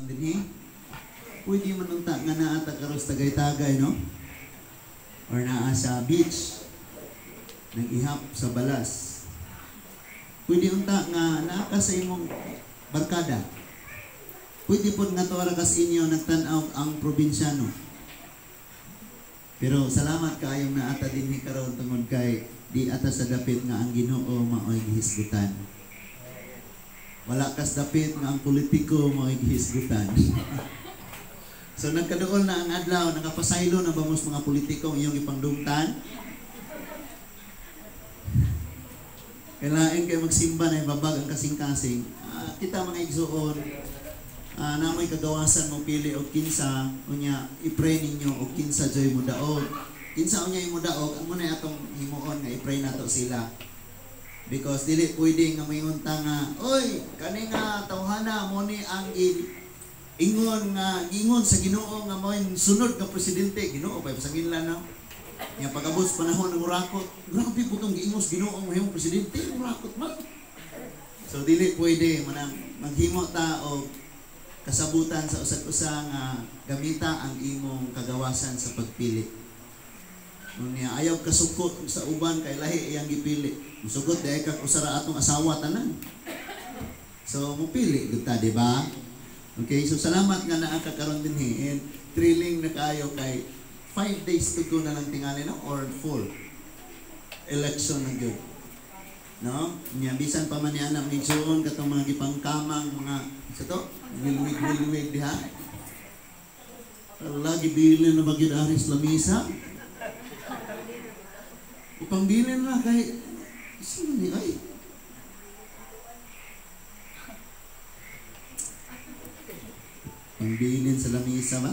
dinhi pwede man unta nga naa ta karos tagay-tagay no or naa sa beach nag-ihap sa balas pwede unta nga naa ka sa imong barkada pwede pod nga tuara kas inyo nagtan-aw ang probinsyano pero salamat kaayong naata dinhi karon tungod kay di ata sa dapit nga ang Ginoo maoy gihisgutan. Wala kas dapit nga ang politiko maoy gihisgutan. So nagkaduol na ang adlaw, nakapasaylo na ba mos mga politiko iyong ipangdumtan? Kailangan kayo magsimba na ibabag ang kasing-kasing. Kita mga igsuon, namoy kagawasan mo pili o kinsa, unya i-pray ninyo o kinsa joy mo daog. Kinsa unya imo daog, amo na atong himuon nga i-pray nato sila. Because dili pwede nga mayunta nga, oy, kani nga tawhana mo ni ang ingon sa Ginoo nga mo'y sunod nga presidente, Ginoo pa pasangin lang no. Nga pagabot panahon ng urakot, grabe po tong giingos Ginoo ang mahimong presidente, urakot man. So dili pwede manang maghimo ta og kasabutan sa usag-usa nga gamita ang imong kagawasan sa pagpili. Unya ayaw kasukot sa uban kay lahi iyang gipili. Musugot dahil kag usara atong asawa tanan. So mupili gud ta, di ba? Okay, so salamat nga naa ka karon dinhi and thrilling na kayo kay 5 days to go na lang tingali no or 4 election na gyud. No? Nya bisan pa man ni anak ni John katong mga gipangkamang mga sa to, wilwig diha. Lagi bilin na bagid aris lamisa. Ipangbilin na kay sino ni ay pangbilin sa lamisa ba?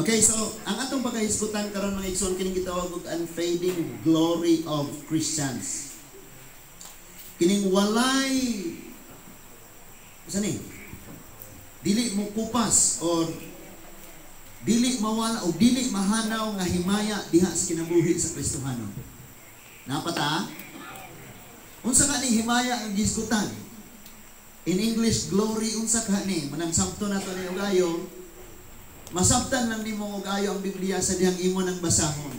Okay, so ang atong pagkahisgutan karon mga igsoon kining gitawag og unfading glory of Christians. Kining walay sani dili mo kupas or dili mawala o dili mahanaw nga himaya diha sa kinabuhi sa Kristohanon. Napata? Unsa kani himaya ang gisgutan? In English, glory unsa kani? Manang sabto nato ni ugayo. Masabtan lang nimo ugayo ang Biblia sa dihang imo nang basahon.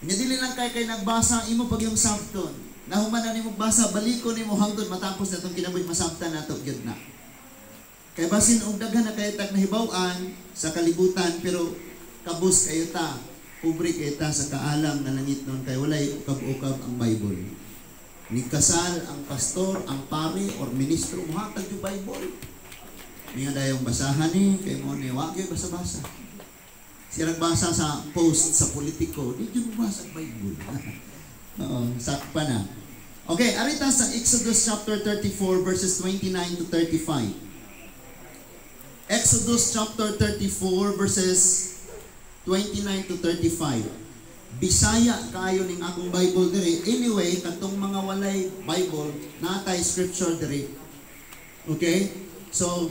Nya dili lang kay nagbasa imo pag yung sabton. Nahuman na nimo basa balikon nimo hangtod matapos natong kinabuhi masabtan nato gyud na. Kay basin og daghan na kay tag nahibaw-an sa kalibutan pero kabus kayo ta, pobre kayo ta sa kaalam na langit nun kay walay ukab-ukab ang Bible. Nigkasal ang pastor, ang pare or ministro muhatag yung Bible. Niya dayong basahan ni kay mo ni wa gyud basa-basa. Siya nagbasa sa post sa politiko, di gyud basa ang Bible. Oo, sakpa na. Okay, arita sa Exodus chapter 34 verses 29 to 35. Exodus chapter 34 verses 29 to 35. Bisaya kayo ning akong Bible diri. Anyway, katong mga walay Bible, natay scripture diri. Okay? So,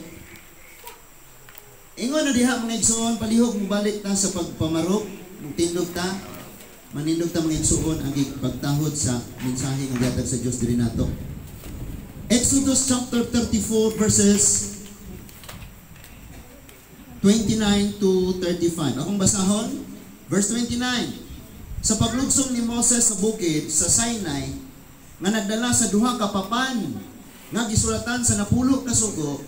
ingon na diha mga igsoon, palihog mo balik ta sa pagpamarok, tindog ta, manindog ta mga igsoon ang pagtahod sa mensahe nga gihatag sa Dios diri nato. Exodus chapter 34 verses 29 to 35. Akong basahon, verse 29. Sa paglugsong ni Moses sa bukid sa Sinai, nga nagdala sa duha ka papan, nga gisulatan sa napulo ka sugo,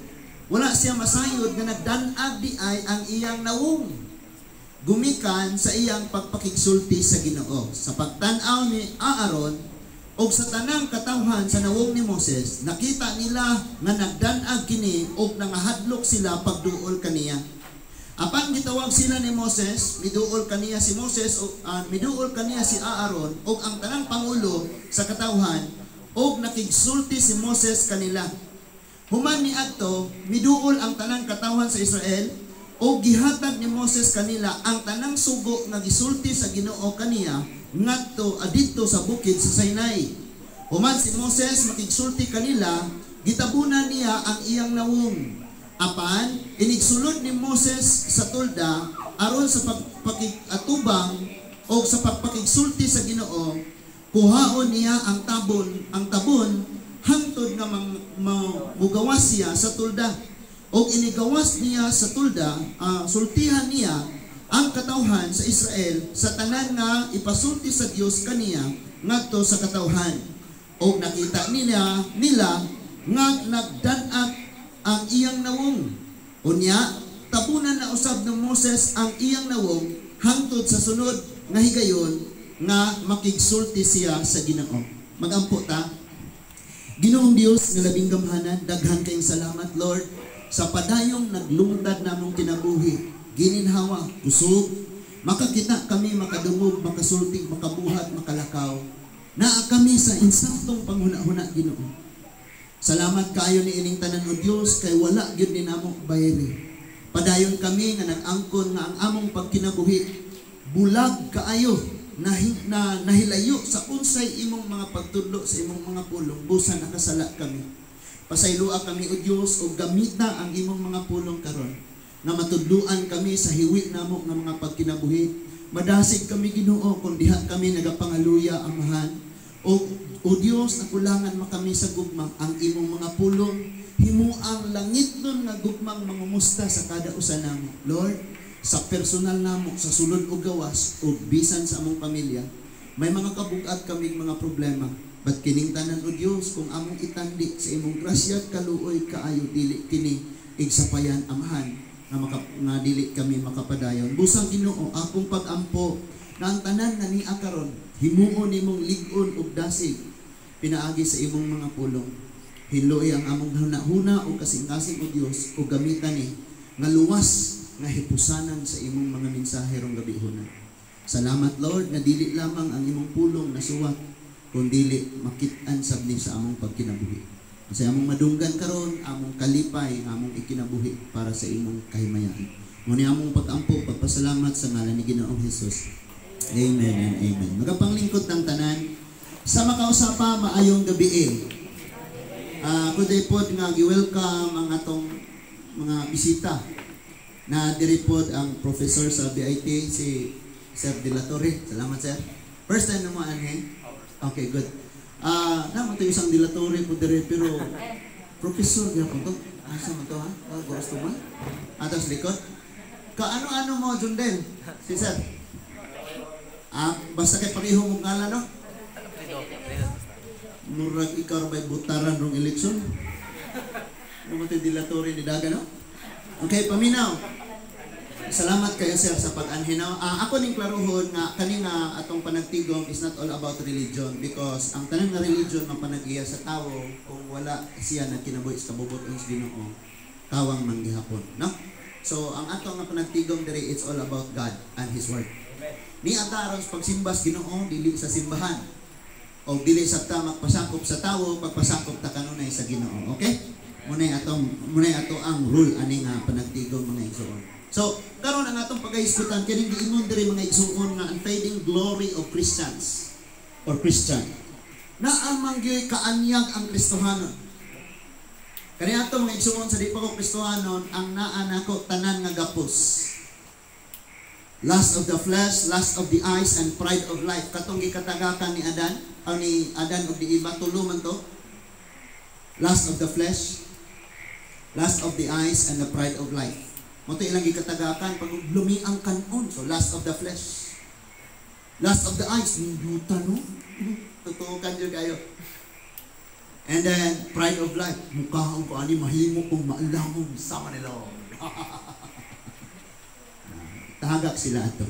wala siya masayod nga nagdanag di ay ang iyang nawong. Gumikan sa iyang pagpakigsulti sa Ginoo. Sa pagtan-aw ni Aaron og sa tanang katawhan sa nawong ni Moses, nakita nila nga nagdanag kini og nangahadlok sila pagduol kaniya. Apan gitawag sila ni Moses, miduol kaniya si Moses, miduol kaniya si Aaron, og ang tanang pangulo sa katawhan, og nakigsulti si Moses kanila. Human ni adto, miduol ang tanang katawhan sa Israel, og gihatag ni Moses kanila ang tanang sugo nga gisulti sa Ginoo kaniya ngadto adito sa bukid sa Sinai. Human si Moses makigsulti kanila, gitabunan niya ang iyang nawong. Apan, inigsulod ni Moses sa tulda aron sa pagpakig-atubang o sa pagpakigsulti sa Ginoo, kuhaon niya ang tabon hangtod nga mugawas siya sa tulda. O inigawas niya sa tulda, sultihan niya ang katawhan sa Israel sa tanan nga ipasulti sa Dios kaniya ngadto sa katawhan. O nakita nila nga nagdan-ak ang iyang nawong. Unya, tabunan na usab ng Moses ang iyang nawong hangtod sa sunod nga higayon nga makigsulti siya sa Ginoo. Magampo ta. Ginoong Dios nga labing gamhanan, daghan kayong salamat Lord sa padayong naglungtad namong kinabuhi, gininhawa, kusog, makakita kami, makadungog, makasulti, makabuhat, makalakaw. Naa kami sa insaktong panghuna-huna Ginoo. Salamat kaayo ni ining tanan o Dios kay wala gyud ni namo bayri. Padayon kami nga nag-angkon nga ang among pagkinabuhi bulag kaayo nahilayo sa unsay imong mga pagtudlo sa imong mga pulong busan nakasala kami. Pasaylua kami o Dios o gamita ang imong mga pulong karon nga matudluan kami sa hiwi namo nga mga pagkinabuhi. Madasig kami Ginoo kung diha kami nagapangaluya amahan. O Dios, nakulangan makami sa gugmang ang imong mga pulong himuang langit nun nga gugmang mangumusta sa kada usa namo. Lord, sa personal namo, sa sulod o gawas o bisan sa among pamilya, may mga kabug-at kaming mga problema. But kining tanan o Dios, kung among itandi sa imong grasya at kaluoy kaayo dili kini igsapayan amahan nga dili kami makapadayon. Busang Ginoo, akong pag-ampo na ang tanan nga niya karon himuon nimong lig-on ug dasig pinaagi sa imong mga pulong. Hiloy ang among hunahuna o kasing-kasing o Dios o gamitan ni nga luwas nga hipusanan sa imong mga mensahe rong gabihon. Salamat Lord nga dili lamang ang imong pulong nasuwat kundi makit-an sabni sa among pagkinabuhi. Sa among madunggan karon, among kalipay, among ikinabuhi para sa imong kahimayan. Ngunit among pag-ampo, pagpasalamat sa ngalan ni Ginoong Hesus. Amen and amen. Magapanglingkod ng tanan. Sa makausapa, maayong gabi. Kuday pod nga gi-welcome ang atong mga bisita na diri pod ang professor sa BIT, si Sir De La Torre. Salamat sir. First time na mo anhe? Okay, good. Naman ito isang De La Torre po diri pero professor kaya po ito. Asa mo ito ha? Gusto mo? Atas likod? Kaano-ano mo, Jundel? Si sir? Basta kay pareho mong ngalan, no? Murag ikaw ba'y butaran rong eleksyon? Naman ito De La Torre ni Daga, no? Okay, paminaw. Salamat kayo sir sa pag-anhinaw. Ako ning klaruhon nga kanina atong panagtigom is not all about religion because ang tanang nga religion mapanag-iya sa tao kung wala siya nagkinabuhi sa kabubot sa Ginoo kawang manggihapon, no? So ang atong nga panagtigom diri it's all about God and His Word. Ni ataron sa pagsimbas Ginoo dili sa simbahan o dili sa magpasakop sa tao pagpasakop ta kanunay sa Ginoo. Okay? Munay ato ang rule ani nga panagtigom mga igsoon. So, karon ang atong paghisgutan kining giingon diri mga igsuon nga unfading glory of Christians or Christian. Naa man gyud kaanyag ang Kristohanon. Kani ato mga igsuon sa di pa ko Kristohanon ang naa nako tanan nga gapos. Lust of the flesh, lust of the eyes, and pride of life. Katong gikatagakan ni Adan, o ni Adan ug di Eva tuluman to. Lust of the flesh, lust of the eyes, and the pride of life. Moto ilang gikatagakan pag lumiang kanon. So lust of the flesh, lust of the eyes, ninduta no. Totoo kan jud kayo. And then pride of life, mukhaon ko ani mahimo kong maalamon sama ni Lord. Tahagak sila ato.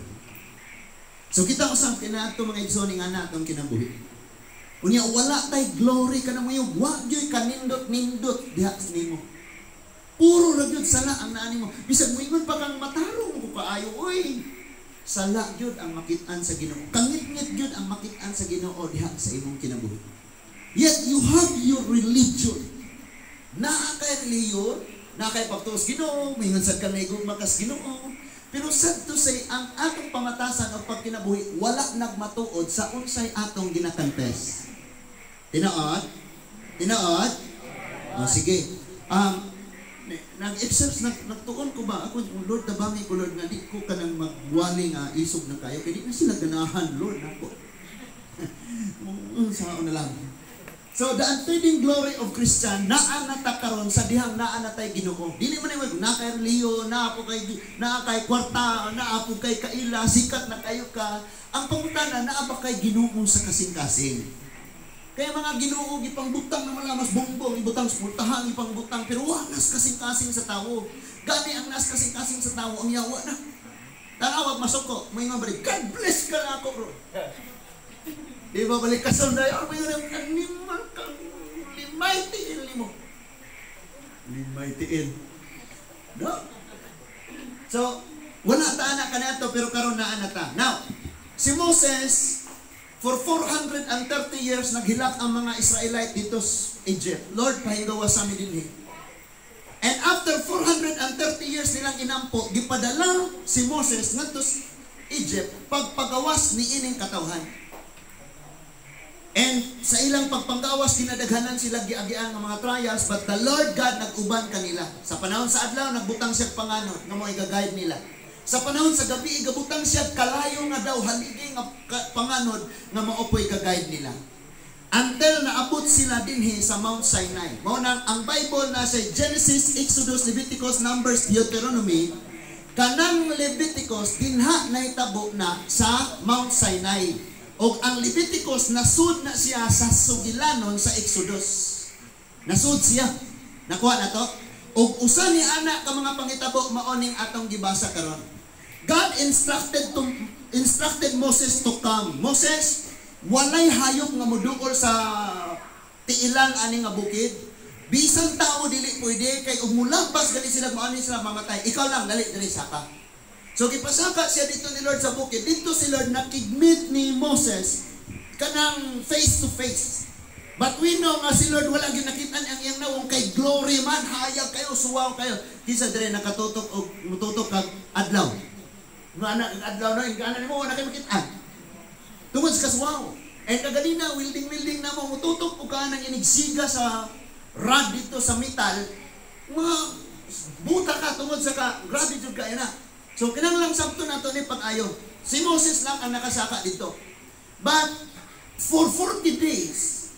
So kita usab kinaadto mga igsoon nga natong kinabuhi. Unya wala tay glory kana mo yung wa gyud kanindot-nindot diha nimo. Puro ra gyud sala ang naani mo. Bisag moingon pa kang matarong ko kaayo oy. Sala gyud ang makit-an sa Ginoo. Kangit-ngit gyud ang makit-an sa Ginoo diha sa imong kinabuhi. Yet you have your religion. Naa kay reliyon, naa kay pagtuos Ginoo, moingon sad ka may makas Ginoo. Pero sad to say ang atong pamatasan o pagkinabuhi wala nagmatuod sa unsay atong ginakonfess. Tinuod? Tinuod? O sige. Nag-exercise, nagtuon ko ba? Ako, Lord, tabangi ko, Lord, nga di ko ka nang magwali nga isog na kayo. Kaya di na sila ganahan, Lord, ako. Saan na lang. So the unfading glory of Christian naa nata karon sa dihang naa natay Ginoo. Dili man mo na kay reliyo, na kay kwarta, na po kay kaila, sikat na kayo ka. Ang pangutana naa ba kay Ginoo sa kasing-kasing. Kaya mga Ginoo gipangbutang na malamas bongbong, ibutang sultahan ipangbutang pero wa nas kasing-kasing sa tawo. Gani ang nas kasing-kasing sa tawo ang yawa na. Tanawag masuko, may mga balik, God bless ka na ako bro. Di ba balik ka sunday, may nga liman kang limay tiin mo. Limay tiin. No? So, wala ta anak ka na ito, pero karon na anak ta. Now, si Moses, for 430 years, naghilak ang mga Israelite dito sa Egypt. Lord, pahingawa sa amin din. And after 430 years nilang inampo, gipadala si Moses ngadto sa Egypt pagpagawas ni ining katawhan. And sa ilang pagpanggawas, dinadaghanan sila giagian ng mga trials, but the Lord God nag-uban kanila. Sa panahon sa adlaw, nagbutang siya panganod nga mo i-guide nila. Sa panahon sa gabi, igabutang siya kalayo nga daw, haligi nga panganod nga maopoy ka-guide nila. Until naabot sila dinhi sa Mount Sinai. Mao nang ang Bible na sa Genesis, Exodus, Leviticus, Numbers, Deuteronomy, kanang Leviticus dinha nahitabo na sa Mount Sinai. O ang Leviticus, nasud na siya sa sugilanon sa Exodus. Nasud siya. Nakuha na to. O usa ni anak ka mga pangitabo, maoning atong gibasa karon. God instructed Moses to come. Moses, walay hayop nga moduol sa tiilang ani nga bukid. Bisan tao dili pwede kay ug mulabas gali sila maoning sila mamatay. Ikaw lang dali saka. So gipasaka siya dito ni Lord sa bukid. Dito si Lord nakigmeet ni Moses kanang face to face. But we know nga si Lord wala ginakitan ang iyang nawong kay glory man, hayag kayo, suwaw kayo. Kisa dire nakatutok og mututok kag adlaw. Nga adlaw na ingana nimo wala kay makitaan. Tungod sa suwaw. And kaganina wilding na mo mututok og kanang inigsiga sa rod dito sa metal. Mga buta ka tungod sa grabe jud kay na. So, kinanglang sabto na ito ni pag-ayo. Si Moses lang ang nakasaka dito. But, for 40 days,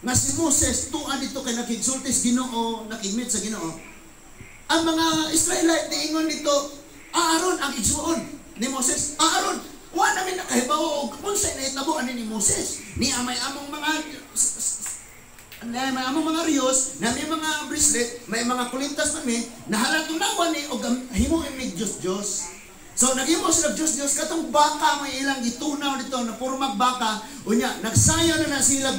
nga si Moses, tuan dito kay nakigsultis Ginoo, nakigmeet sa Ginoo, ang mga Israelite niingon dito, Aaron ang igsuon ni Moses. Aaron, wa namin nakahibaw o kung sa'y naitabo ani ni Moses. Ni may among mga riyos, na may mga bracelet, may mga kulintas na nahalatong nawa ni o himo imig Diyos. So naghimo sila Diyos, katong baka may ilang gitunaw dito na puro magbaka, unya nagsayaw na sila.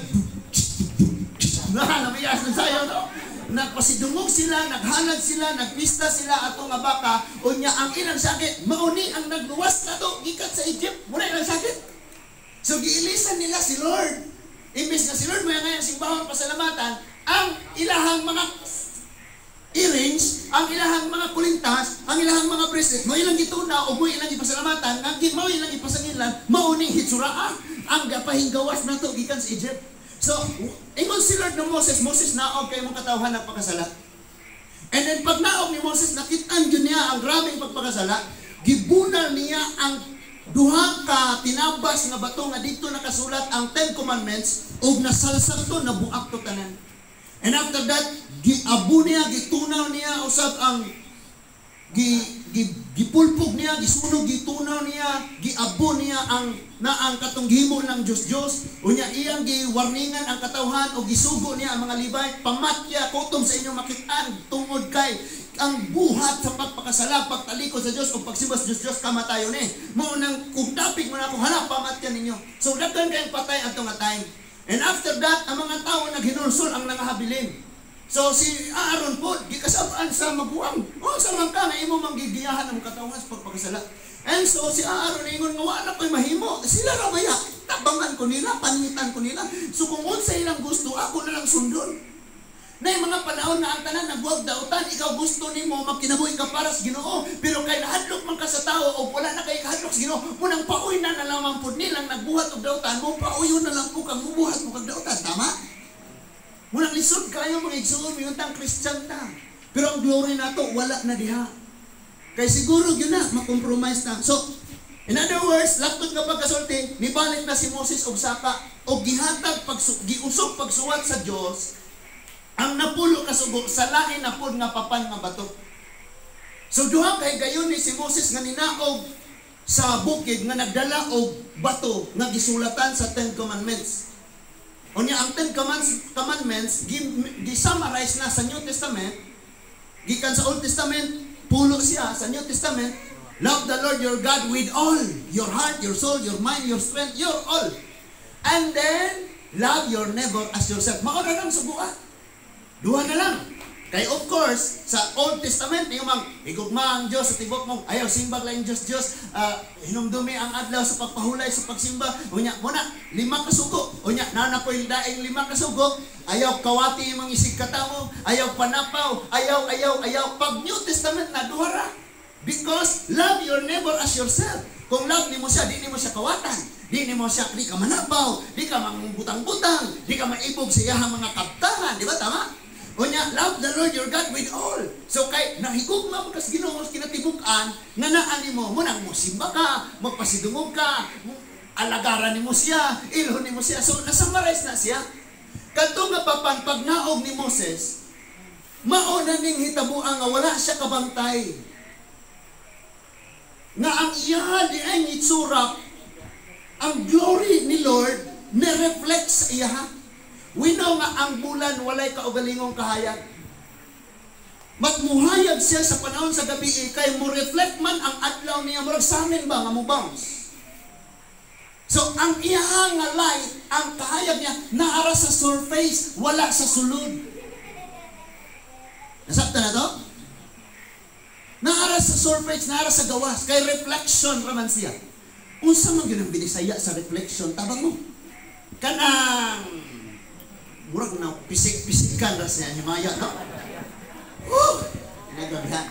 Namayas na sayaw no. Nagpasidungog sila, naghanag sila, nagpista sila atong nga baka, unya ang ilang sakit, mauni ang nagluwas na to gikan sa Egypt, muna ilang sakit. So giilisan nila si Lord. Imbis na si Lord may ngayang simbahon pasalamatan, ang ilahang mga earrings, ang ilahang mga kulintas, ang ilahang mga bracelet, mo ilang gituna o mo ilang ipasalamatan, mo ilang ipasangilan, mauning hitsuraan, ang gapahinggawas na to gikan sa Egypt. So, ingon si Lord ng Moses naog kay mong katawhan ng pagkasala. And then pag naog ni Moses, nakitaan yun niya ang grabing pagpagkasala, gibunal niya ang duha ka tinabas nga bato nga dito nakasulat ang 10 Commandments ug nasalsal to nabuak to tanan. And after that, giabo niya, gitunaw niya usab ang gipulpog niya, gisunog, gitunaw niya, giabo niya ang katong gihimo ng Diyos. Unya iyang giwarningan ang katawhan o gisugo niya ang mga libay, pamatya kutom sa inyong makitaan tungod kay ang buhat sa pagpakasala, pagtalikod sa Diyos o pagsibas Diyos kamatayon mo nang kung dapig mo na ako hanap pamatyan ninyo. So daghan kayong patay atong nga time. And after that, ang mga tao naghinulsol ang nangahabilin. So si Aaron po gikasabaan sa mabuang. O sa man ka nga imo manggigiyahan ang katawhan sa pagpakasala. And so si Aaron ingon nga wala ko'y mahimo. Sila ra baya tabangan ko nila, panitan ko nila. So kung unsa ilang gusto, ako na lang sundon. Nay mga panahon na ang tanan nagbuwag dautan, ikaw gusto nimo magkinabuhi ka para sa Ginoo, pero kay nahadlok man ka sa tao o wala na kay kahadlok sa Ginoo, munang pauy na lamang pud nilang nagbuhat og dautan, mo pauyon na lang po kang mubuhat mo kag dautan, tama? Munang lisod kayo mga igsuon miyuntang Christian ta. Pero ang glory nato wala na diha. Kay siguro gyud na makompromise na. So In other words, laktod nga pagkasulti, nibalik na si Moses og saka og gihatag giusog pagsuwat sa Dios ang napulo ka sugo sa lain na pud nga papan nga bato. So duha kay gayon ni si Moses nga ninaog sa bukid nga nagdala og bato nga gisulatan sa Ten Commandments. Unya ang Ten Commandments gi-summarize na sa New Testament, gikan sa Old Testament, pulo siya sa New Testament. Love the Lord your God with all your heart, your soul, your mind, your strength, your all. And then love your neighbor as yourself. Mao na lang subuan. Duha na lang. Kay of course, sa Old Testament, yung mga igugma ang Diyos sa tibok mong, ayaw simbag lang Diyos, hinumdumi ang adlaw sa pagpahulay, sa pagsimba. Unya, muna, 5 kasugo. Unya, nanapoy daing 5 kasugo. Ayaw kawati yung mga isigkata mo. Ayaw panapaw. Ayaw. Pag New Testament na, duhara. Because love your neighbor as yourself. Kung love ni mo siya, di ni mo siya kawatan. Di ni mo siya, di ka manapaw. Di ka mangbutang-butang. Di ka maibog sa iyahang mga kabtangan. Di ba, tama? Unya, love the Lord your God with all. So kay nahigugma mo kas Ginoo kinatibuk-an nga naa nimo mo nang mosimba ka, magpasidungog ka, alagaran nimo siya, ilhon nimo siya. So nasummarize na siya. Kadto nga papan pag naog ni Moses, mao na ning hitabuan nga wala siya kabantay. Nga ang iya di ay itsura, ang glory ni Lord na-reflect sa iya. We know nga ang bulan walay kaugalingong kahayag. Magmuhayag siya sa panahon sa gabi kay mo reflect man ang adlaw niya murag sa amin ba nga mo bounce. So ang iya nga light, ang kahayag niya naara sa surface, wala sa sulod. Nasabta na to? Naara sa surface, naara sa gawas, kay reflection raman siya. Unsa man gyud ang binisaya sa reflection tabang mo? Kanang murag na pisik-pisikan ra siya himaya, no? Nagabihan.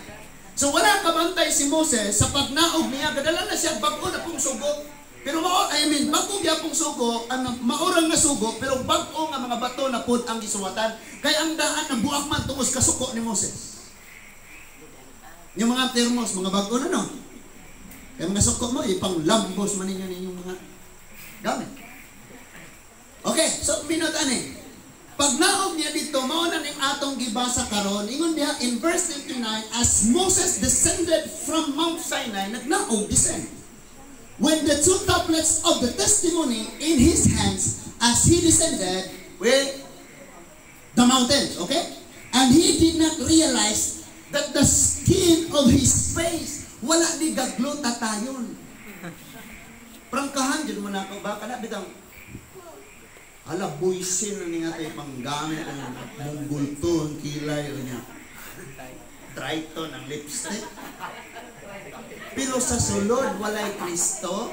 So wala kabantay si Moses sa pagnaog niya, kadala na siya bago na pong sugo. Pero bago niya pong sugo, maurang na sugo, pero bago nga mga bato na pud ang gisuwatan. Kaya ang daan ng buak man tungos kasuko ni Moses. Yung mga termos, mga bago na, no? Kaya mga suko mo, ipang lambos man ninyo ninyong mga gamit. Okay, so minute ani. Pag naog niya dito, mauna ning atong gibasa karon, ingon niya in verse 59, as Moses descended from Mount Sinai, nagnaog descend. When the 2 tablets of the testimony in his hands, as he descended with the mountains, okay? And he did not realize that the skin of his face, wala ni gagluta tayon. Prangkahan, dyan mo na ako, baka na bitang, ala, buisin na nga tayo panggamit ang munggulton, kilay, o niya. Triton ang lipstick. Pero sa sulod, walay Kristo,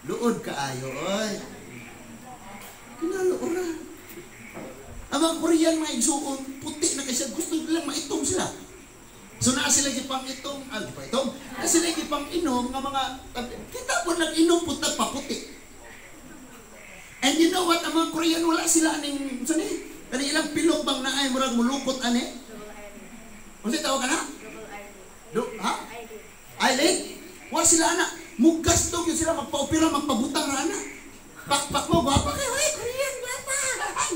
luod kaayo, oy. Kinaluoran. Ang mga Korean, mga igsuon, puti na kasi gusto nilang maitong sila. So na sila gipang itong, na sila gipang inom, nga mga, kita po nag-inom po paputi. And you know what, ang mga Korean, wala sila aning, sani? Kani ilang pilok bang na ay murag mulukot ani? Ano tawag ka na? Ha? Eyelid? Wala sila anak. Mugastog yun sila magpa-opera, magpabutang na anak. Pakpak mo, gwapa kayo. Ay, Korean, gwapa. Ay.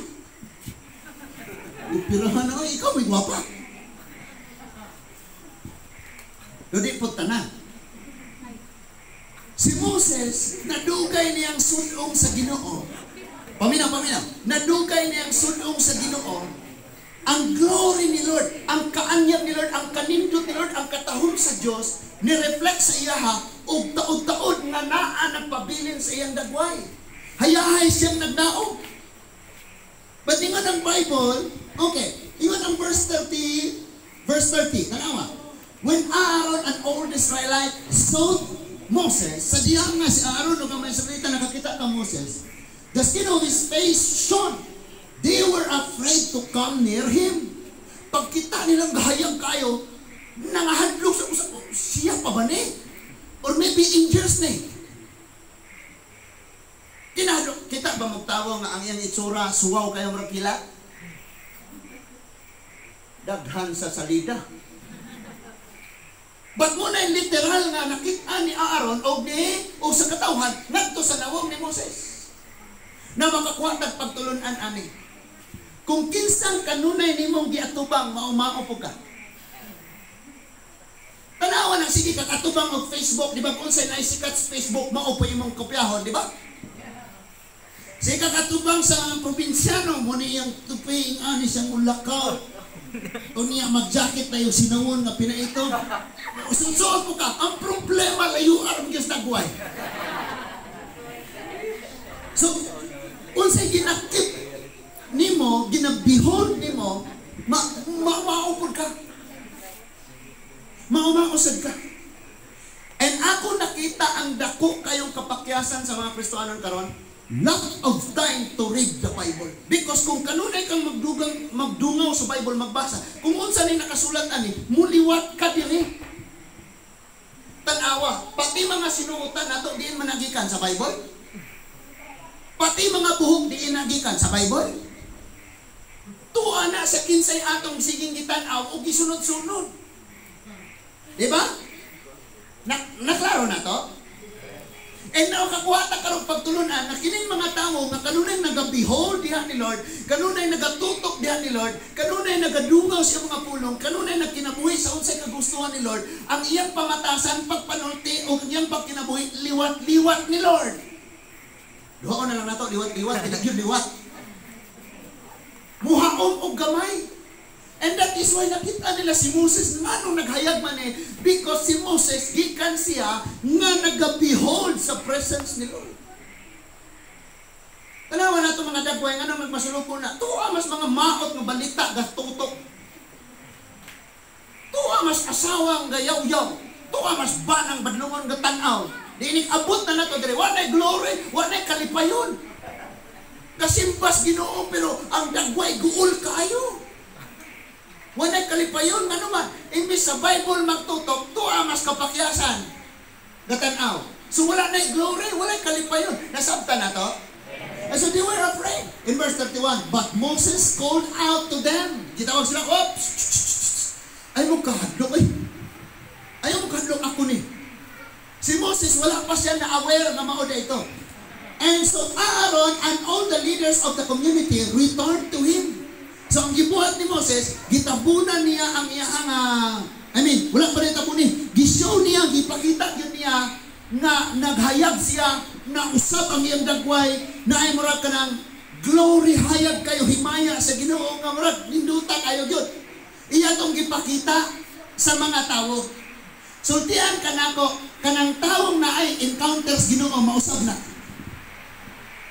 Operahan na, ikaw may gwapa. Dodi po tanan. Si Moses, nadugay niyang sunong sa Ginoo. Paminaw. Nadugay niyang sunong sa Ginoo. Ang glory ni Lord, ang kaanyag ni Lord, ang kanindot ni Lord, ang katahon sa Diyos, ni-reflect sa iyaha, og taod-taod nga naa nagpabilin sa iyang dagway. Hayahay siyang nagdaog. But ingon ang Bible, okay, ingon ang verse 30, tanawa. When Aaron and all Israelite saw Moses, sa diyang nga si Aaron o kamay Israelita nakakita ka Moses, the skin of his face shone. They were afraid to come near him. Pagkita nilang gahayang kayo, nangahadlok sa usap, siya pa ba ni? Or maybe angels ni? Kita ba magtawa nga ang iyang itsura, suwaw kayo marakila? Daghan sa salida. But mo na literal nga nakita ni Aaron o sa katawhan ngadto sa nawong ni Moses na makakuha tag pagtulunan ani. Kung kinsang kanunay nimong giatubang mao po ka. Tanawa nang sige kakatubang og Facebook, di ba? Kung saan ay sikat sa Facebook, mao po imong kopyahon, di ba? Sige kakatubang sa probinsyano, mo ni yung tupi, ani siyang ulakaw. O niya mag-jacket na yung sinawon nga pinaito. Susuot po ka, ang problema layo aram gyud dagway. So, unsay ginakip nimo, ginabihon nimo, maupod ka. Maumausad ka. And ako nakita ang dako kayong kapakyasan sa mga Kristohanon karon. Lack of time to read the Bible. Because kung kanunay kang magdungaw sa Bible, magbasa, kung unsa ni nakasulat ani, muliwat ka diri. Tanawa, pati mga sinuotan nato diin managikan sa Bible. Pati mga buhok diin nagikan sa Bible. Tuwa na sa kinsay atong siging gitan-aw o gisunod-sunod. Diba? Naklaro na to? And now, kakuha ta karong pagtulunan na kining mga tao nga kanunay nagabihol diha ni Lord, kanunay nagatutok diha ni Lord, kanunay nagadungaw sa mga pulong, kanunay nagkinabuhi sa unsay kagustuhan ni Lord, ang iyang pamatasan, pagpanulti o iyang pagkinabuhi, liwat-liwat ni Lord. Duha na lang nato, liwat-liwat, pinag liwat. Muhaom og gamay. And that is why nakita nila si Moses nga nung naghayag man because si Moses, gikan siya nga nag-behold sa presence ni Lord. Tanawa na ito mga dagway, nga nang magmasulupon na, tuwa mas mga maot ng balita, gatutok. Tuwa mas asawang gayaw-yaw. Tuwa mas banang badlungon gatanaw. Diinig abot na nato dire, wanay glory, wanay kalipayon. Kasimbas Ginoo, pero ang dagway guul kayo. Wanay kalipayon nga naman. Imbis sa Bible magtutok, tuwa mas kapakyasan. Gatanaw. So wala na glory, wala kalipayon. Nasabta na to? And so they were afraid. In verse 31, but Moses called out to them. Gitawag sila, oops! Ay mo kahadlok eh. Ayaw mo kahadlok ako ni. Si Moses, wala pa siya na-aware na maoda ito. And so Aaron and all the leaders of the community returned to him. So ang gibuhat ni Moses, gitabunan niya ang iyang, wala pa rin tabunin. Gishow niya, gipakita yun niya, na naghayag siya, na usap ang iyang dagway, na ay murag ka ng glory, hayag kayo, himaya sa Ginoo, nga murag, nindutan kayo yun. Iya itong gipakita sa mga tao. Sultian ka na ko, kanang taong na ay encounters Ginoo, mausap na.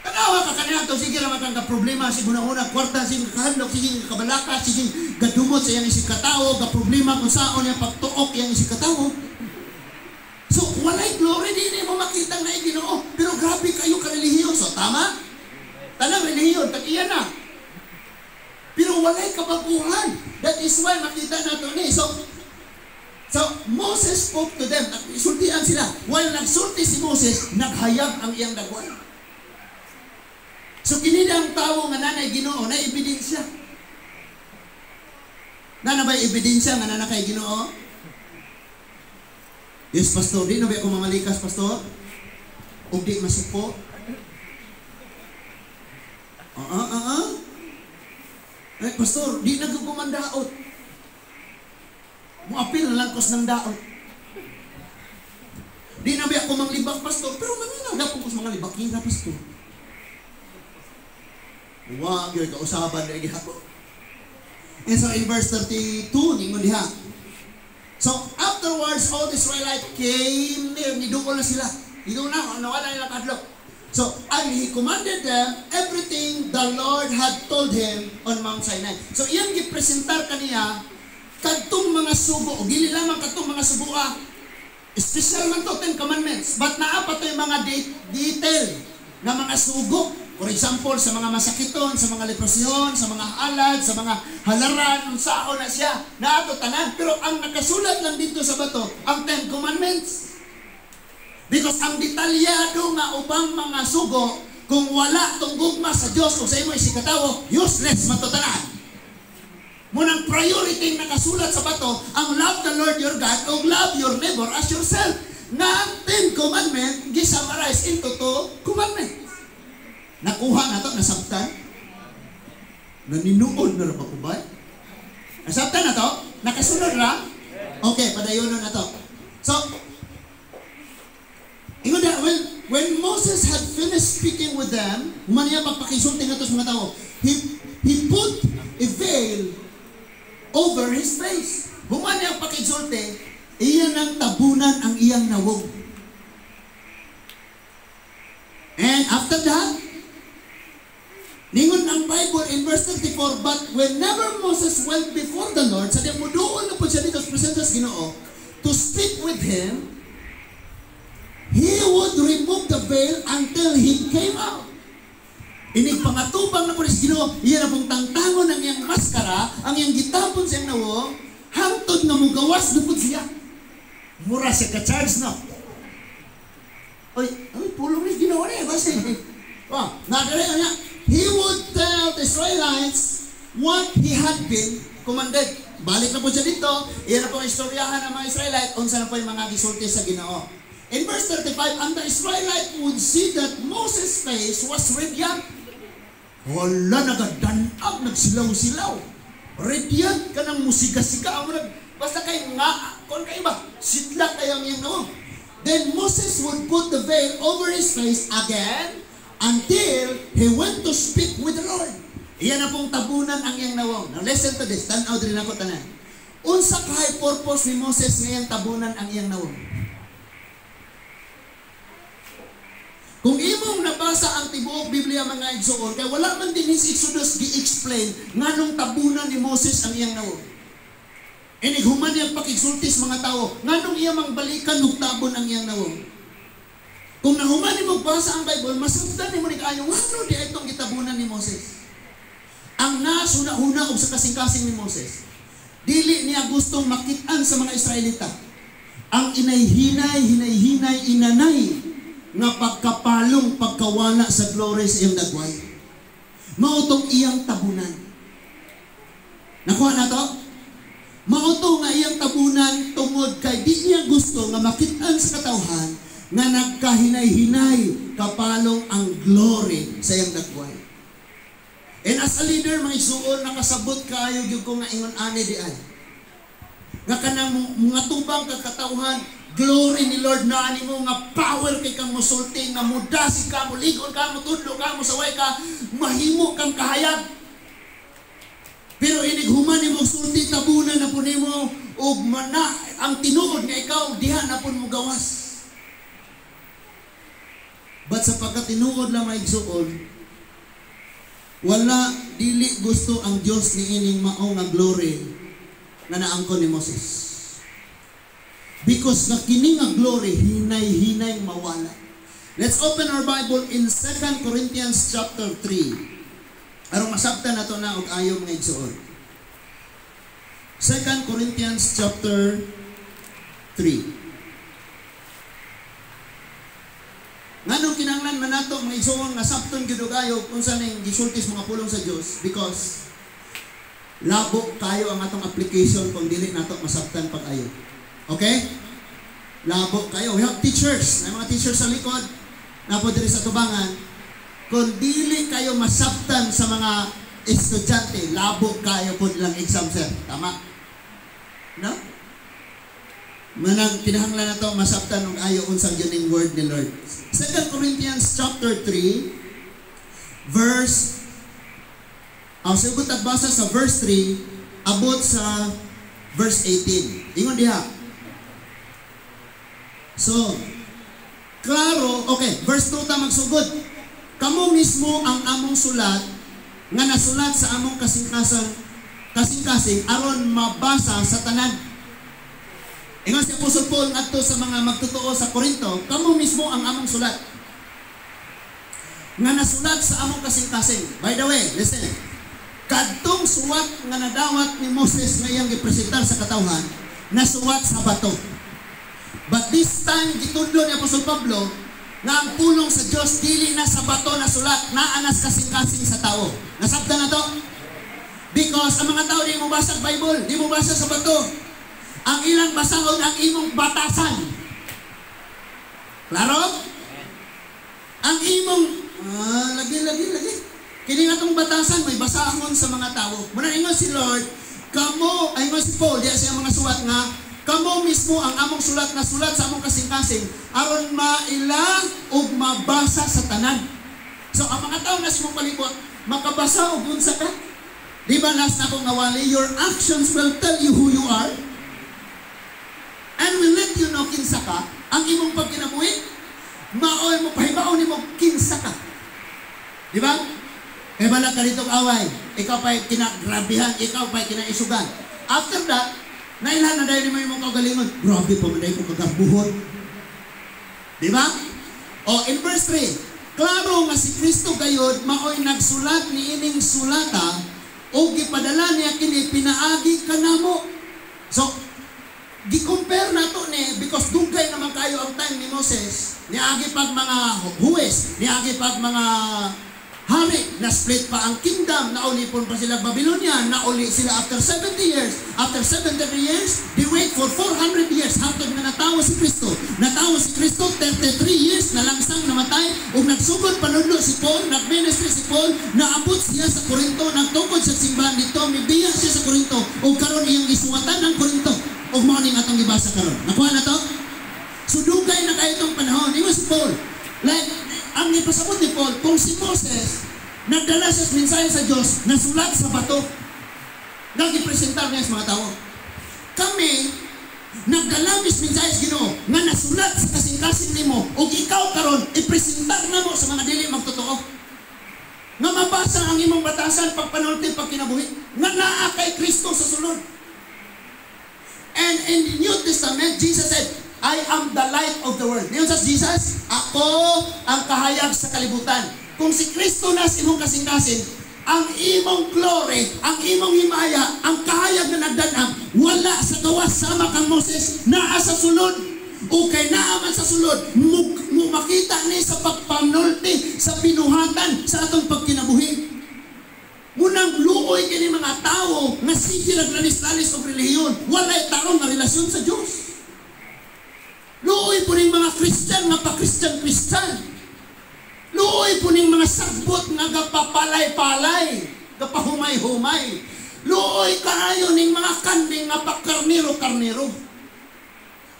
Tanawa ka kanina to, sige naman kang problema, sige una kwarta, sige kahandok, sige kabalaka, sige gadumot sa iyang isip katao, problema kung saan yung pagtuok yung isip katao. So, walay glory din mo makita na Ginoo, pero grabe kayo karelihiyoso, tama? Tanang relihiyon, tag-iyan na. Pero walay kabaguhan. That is why makita nato ni. So Moses spoke to them, sultian sila. While nagsulti si Moses, naghayag ang iyang dagway. So kinida ang tao nga nanay Ginoo na ebidensya. Na ba ebidensya nga nanay kay Ginoo? Yes, pastor, di na ba ako mamalikas, pastor? O di masupo? Eh, pastor, di nagkukumandaot. Muapil na lang kos ng daot. Di na ba ako manglibak, pastor? Pero maminaw na po kos mga libak na, pastor. Wag yun, kausaban na gihapon. And so in verse 32, ningon diha. So afterwards, all the Israelites came near. Nidukol na sila. Nidukol na, nawala nila kadlok. So, and he commanded them everything the Lord had told him on Mount Sinai. So, iyang gipresentar kaniya kadtong mga sugo, o gili lamang kadtong mga sugo, special man to 10 commandments, but naapat to yung mga detail na mga sugo. For example, sa mga masakiton, sa mga leprosyon, sa mga alad, sa mga halaran, ang sao na siya, naato tanan. Pero ang nakasulat lang dito sa bato, ang 10 commandments. Because ang detalyado nga ubang mga sugo, kung wala tong gugma sa Diyos, kung sa imo isikatawo, useless matutanan. Munang priority nakasulat sa bato, ang love the Lord your God o love your neighbor as yourself. Nga ang 10 commandment, gisummarize into 2 commandments. Nakuha na to, nasabtan. Naninuod na ba ko ba? Nasabtan na to? Nakasunod na? Okay, padayonon na to. So, ingon na, when Moses had finished speaking with them, humaniya pagpakisulti na to sa mga tao, he put a veil over his face. Humaniya pakisulti, iyan ang tabunan ang iyang nawog. And after that, ningon ang Bible in verse 34, but whenever Moses went before the Lord, sa diyan mo doon na po siya dito sa presensya sa Ginoo, to speak with him, he would remove the veil until he came out. Inig pangatubang na po sa Ginoo, iyan na pong tangtangon ang iyang maskara, ang iyang gitapon sa iyang nawog, hangtod na mugawas na po siya. Mura siya ka-charge na. Ay, pulong ni Ginoo niya, kasi. Nadali niya, he would tell the Israelites what he had been commanded. Balik na po siya dito, iyan na po ang istoryahan ng mga Israelite, unsa na po yung mga gisulti sa Ginoo. In verse 35, and the Israelite would see that Moses' face was radiant. Wala, nagadanag, nagsilaw-silaw. Radiant ka ng musika-sika. Basta kayo nga, kung kayo ba, sidlak kayo ang iyong nawog. Then Moses would put the veil over his face again until he went to speak with the Lord. Iyan na pong tabunan ang iyang nawog. Now listen to this, tanaw din ako tanan. Unsa kay purpose ni Moses ngayang tabunan ang iyang nawog? Kung imong nabasa ang tibuok Biblia mga igsoon, kaya wala man din his Exodus gi-explain nganong tabunan ni Moses ang iyang nawog. Inighuman niyang pakigsultis mga tao, nganong iya mang balikan ug tabon ang iyang nawog. Kung nahuman ni mo basa ang Bible, masabtan ni mo ni kaayo, ngano di itong gitabunan ni Moses? Ang nasuna-una og sa kasing-kasing ni Moses, dili niya gustong makitaan sa mga Israelita ang hinay-hinay, inanay nga pagkapalong, pagkawala sa glory sa iyang dagway. Mautong iyang tabunan. Nakuha na to? Mautong nga iyang tabunan tungod kay di niya gusto nga makitaan sa katawhan nga nagkahinay-hinay kapalong ang glory sa iyang dagway. And as a leader, mga isuon, nakasabot kayo yung ko nga ingon ani di ay. Nga kanang mga tubang kagkatauhan, glory ni Lord na ani mo nga power kay kang musulti, nga mudasi ka, muligon ka, mutudlo ka, musaway ka, mahimo kang kahayag. Pero inighuman ni mo sulti, tabunan na po ni mo, ug mana ang tinuod nga ikaw, diha na po mo gawas. But sa pagkatinuod lang may igsuon, wala, dili gusto ang Diyos ni ining mao nga glory na naangkon ni Moses. Because na kini nga glory, hinay-hinay mawala. Let's open our Bible in 2 Corinthians chapter 3. Arong masabtan na to na og ayo mga igsuon. 2 Corinthians chapter 3. Nganong kinahanglan man nato mga igsuon nga sabton gyud og ayo unsa ning gisultis mga pulong sa Dios, because labo kayo ang atong application kung dili nato masabtan pag-ayo. Okay? Labo kayo. We have teachers. May mga teachers sa likod. Napo diri sa tubangan. Kung dili kayo masabtan sa mga estudyante, labo kayo po nilang exam, sir. Tama? No? Manang kinahanglan na to masabtan ng ayo unsang yuning word ni Lord. 2 Corinthians chapter 3 verse sigot at basa sa verse 3 abot sa verse 18. Ingon diha. So, klaro, okay, verse 2 ta magsugod. Kamo mismo ang among sulat nga nasulat sa among kasing-kasing aron mabasa sa tanan. Ingon si Apostol Paul ngadto sa mga magtotoo sa Korinto, kamo mismo ang among sulat nga nasulat sa among kasing-kasing. By the way, listen. Kadtong suwat nga nadawat ni Moses nga iyang gipresentar sa katawhan, nasuwat sa bato. But this time gitudlo ni Apostol Pablo nga ang pulong sa Dios dili na sa bato na sulat, naa na sa kasing-kasing sa tao. Nasabtan na to? Because ang mga tao di mo basa sa Bible, di mo basa sa bato. Ang ilang basahon ang imong batasan. Klaro? Ang imong lagi. Kini nga itong batasan may basahon sa mga tao. Muna ingon si Lord, kamo, ay ingon si Paul, diya siya mga sulat nga, kamo mismo ang among sulat na sulat sa among kasing-kasing aron maila ug mabasa sa tanan. So ang mga tao na sa imong palibot makabasa og unsa ka. Di ba last na akong nawali, your actions will tell you who you are and will let you know kinsa ka. Ang imong pagkinabuhi maoy mo pahibaon nimo kinsa ka. Di ba? Eh bala ka dito away, ikaw pa'y kinagrabihan, ikaw pa'y kinaisugan. After that, nailan na dahil mo yung kagalingon. Grabe pa man dahil ko kagabuhon. Di ba? O, in verse 3, klaro nga si Kristo gayod, maoy nagsulat ni ining sulata, o gipadala niya kini pinaagi kanamo. So, gi-compare na to ni, because dugay naman kayo ang time ni Moses, niagi pag mga huwes, niagi pag mga hari, na-split pa ang kingdom, naulipon pa sila Babylonia, nauli sila after 70 years. After 70 years, they wait for 400 years. Hantod na natawa si Kristo. Natawa si Kristo, 33 years na langsang namatay, ug nagsugod panudlo si Paul, nag-ministry si Paul, naabot siya sa Korinto, nagtungkod sa simbahan dito, mibiya siya sa Korinto, ug karon iyang gisuwatan ng Korinto, ug mao ning atong gibasa karon. Nakuha na to? So dugay na kayo itong panahon. Ingon si Paul, like, ang ipasabot ni Paul, kung si Moses nagdala sa mensahe sa Diyos na sulat sa bato, nag-ipresentar niya sa mga tao. Kami, nagdala mis mensahe sa Ginoo nga nasulat sa kasing-kasing nimo, o ikaw karon ipresentar na mo sa mga dili magtotoo. Nga mabasa ang imong batasan, pagpanulti, pagkinabuhi, nga naa kay Kristo sa sulod. And in the New Testament, Jesus said, I am the light of the world. Ngayon sa Jesus, ako ang kahayag sa kalibutan. Kung si Kristo na sa imong kasing-kasing, ang imong glory, ang imong himaya, ang kahayag na nagdanam, wala sa gawas sama kang Moses, naa sa sulod. O kay naaman sa sulod, makita ni sa pagpanulti, sa pinuhatan, sa atong pagkinabuhi. Munang luoy kini mga tao nga sige naglalis-lalis og relihiyon, walay tarong nga relasyon sa Dios. Luoy po ning mga Christian nga pa-Christian. Luoy po ning mga sagbot nga gapapalay-palay, gapahumay-humay. Luoy kaayo ning mga kanding nga pa-karniro-karniro.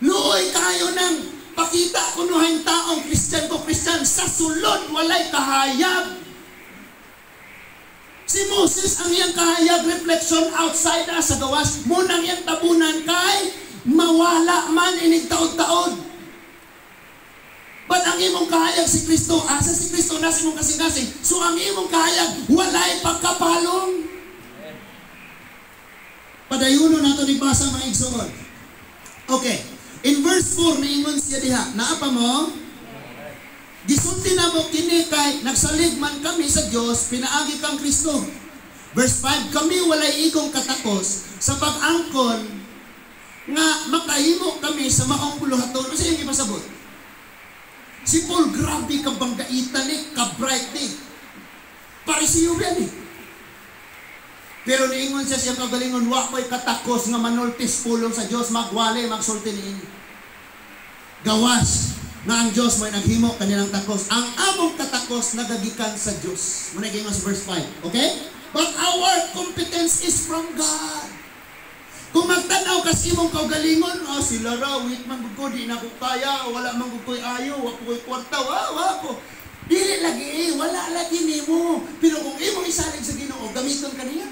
Luoy kaayo nang pakita kunuhay taong Christian ko Christian, sa sulod walay kahayag. Si Moses ang iyang kahayag reflection outside na sa gawas, munang iyang tabunan kay mawala man inig taod-taod. But ang imong kahayag si Kristo, asa si Kristo na sa imong kasing-kasing. So ang imong kahayag walay pagkapalong. Padayuno nato ni basa mga igsoon. Okay, in verse 4 niingon siya diha, naapa mo? Gisulti na mo kini kay nagsalig man kami sa Dios, pinaagi kang Kristo. Verse 5, kami walay igong katakos sa pag-angkon nga makahimo kami sa maong puluhaton. Ano siya yung ipasabot? Si Paul, grabe ka banggaitan ni, ka-bright ni. Parisiyo yan eh. Pero niingon siya siyang kagalingon, wakoy katakos nga manultis pulong sa Diyos, magwali, magsulti niini. Gawas na ang Diyos may naghimo kanilang takos. Ang among katakos nagagikan sa Diyos. Muna sa verse 5. Okay? But our competence is from God. Kung magtanaw kasi imong kaugalingon, sila raw, wait man ko, di na ko kaya, wala man ko ayo, wako ko'y kwarta, wako. Dili lagi, wala lagi nimo. Pero kung imong isalig sa Ginoo, gamiton ka niya.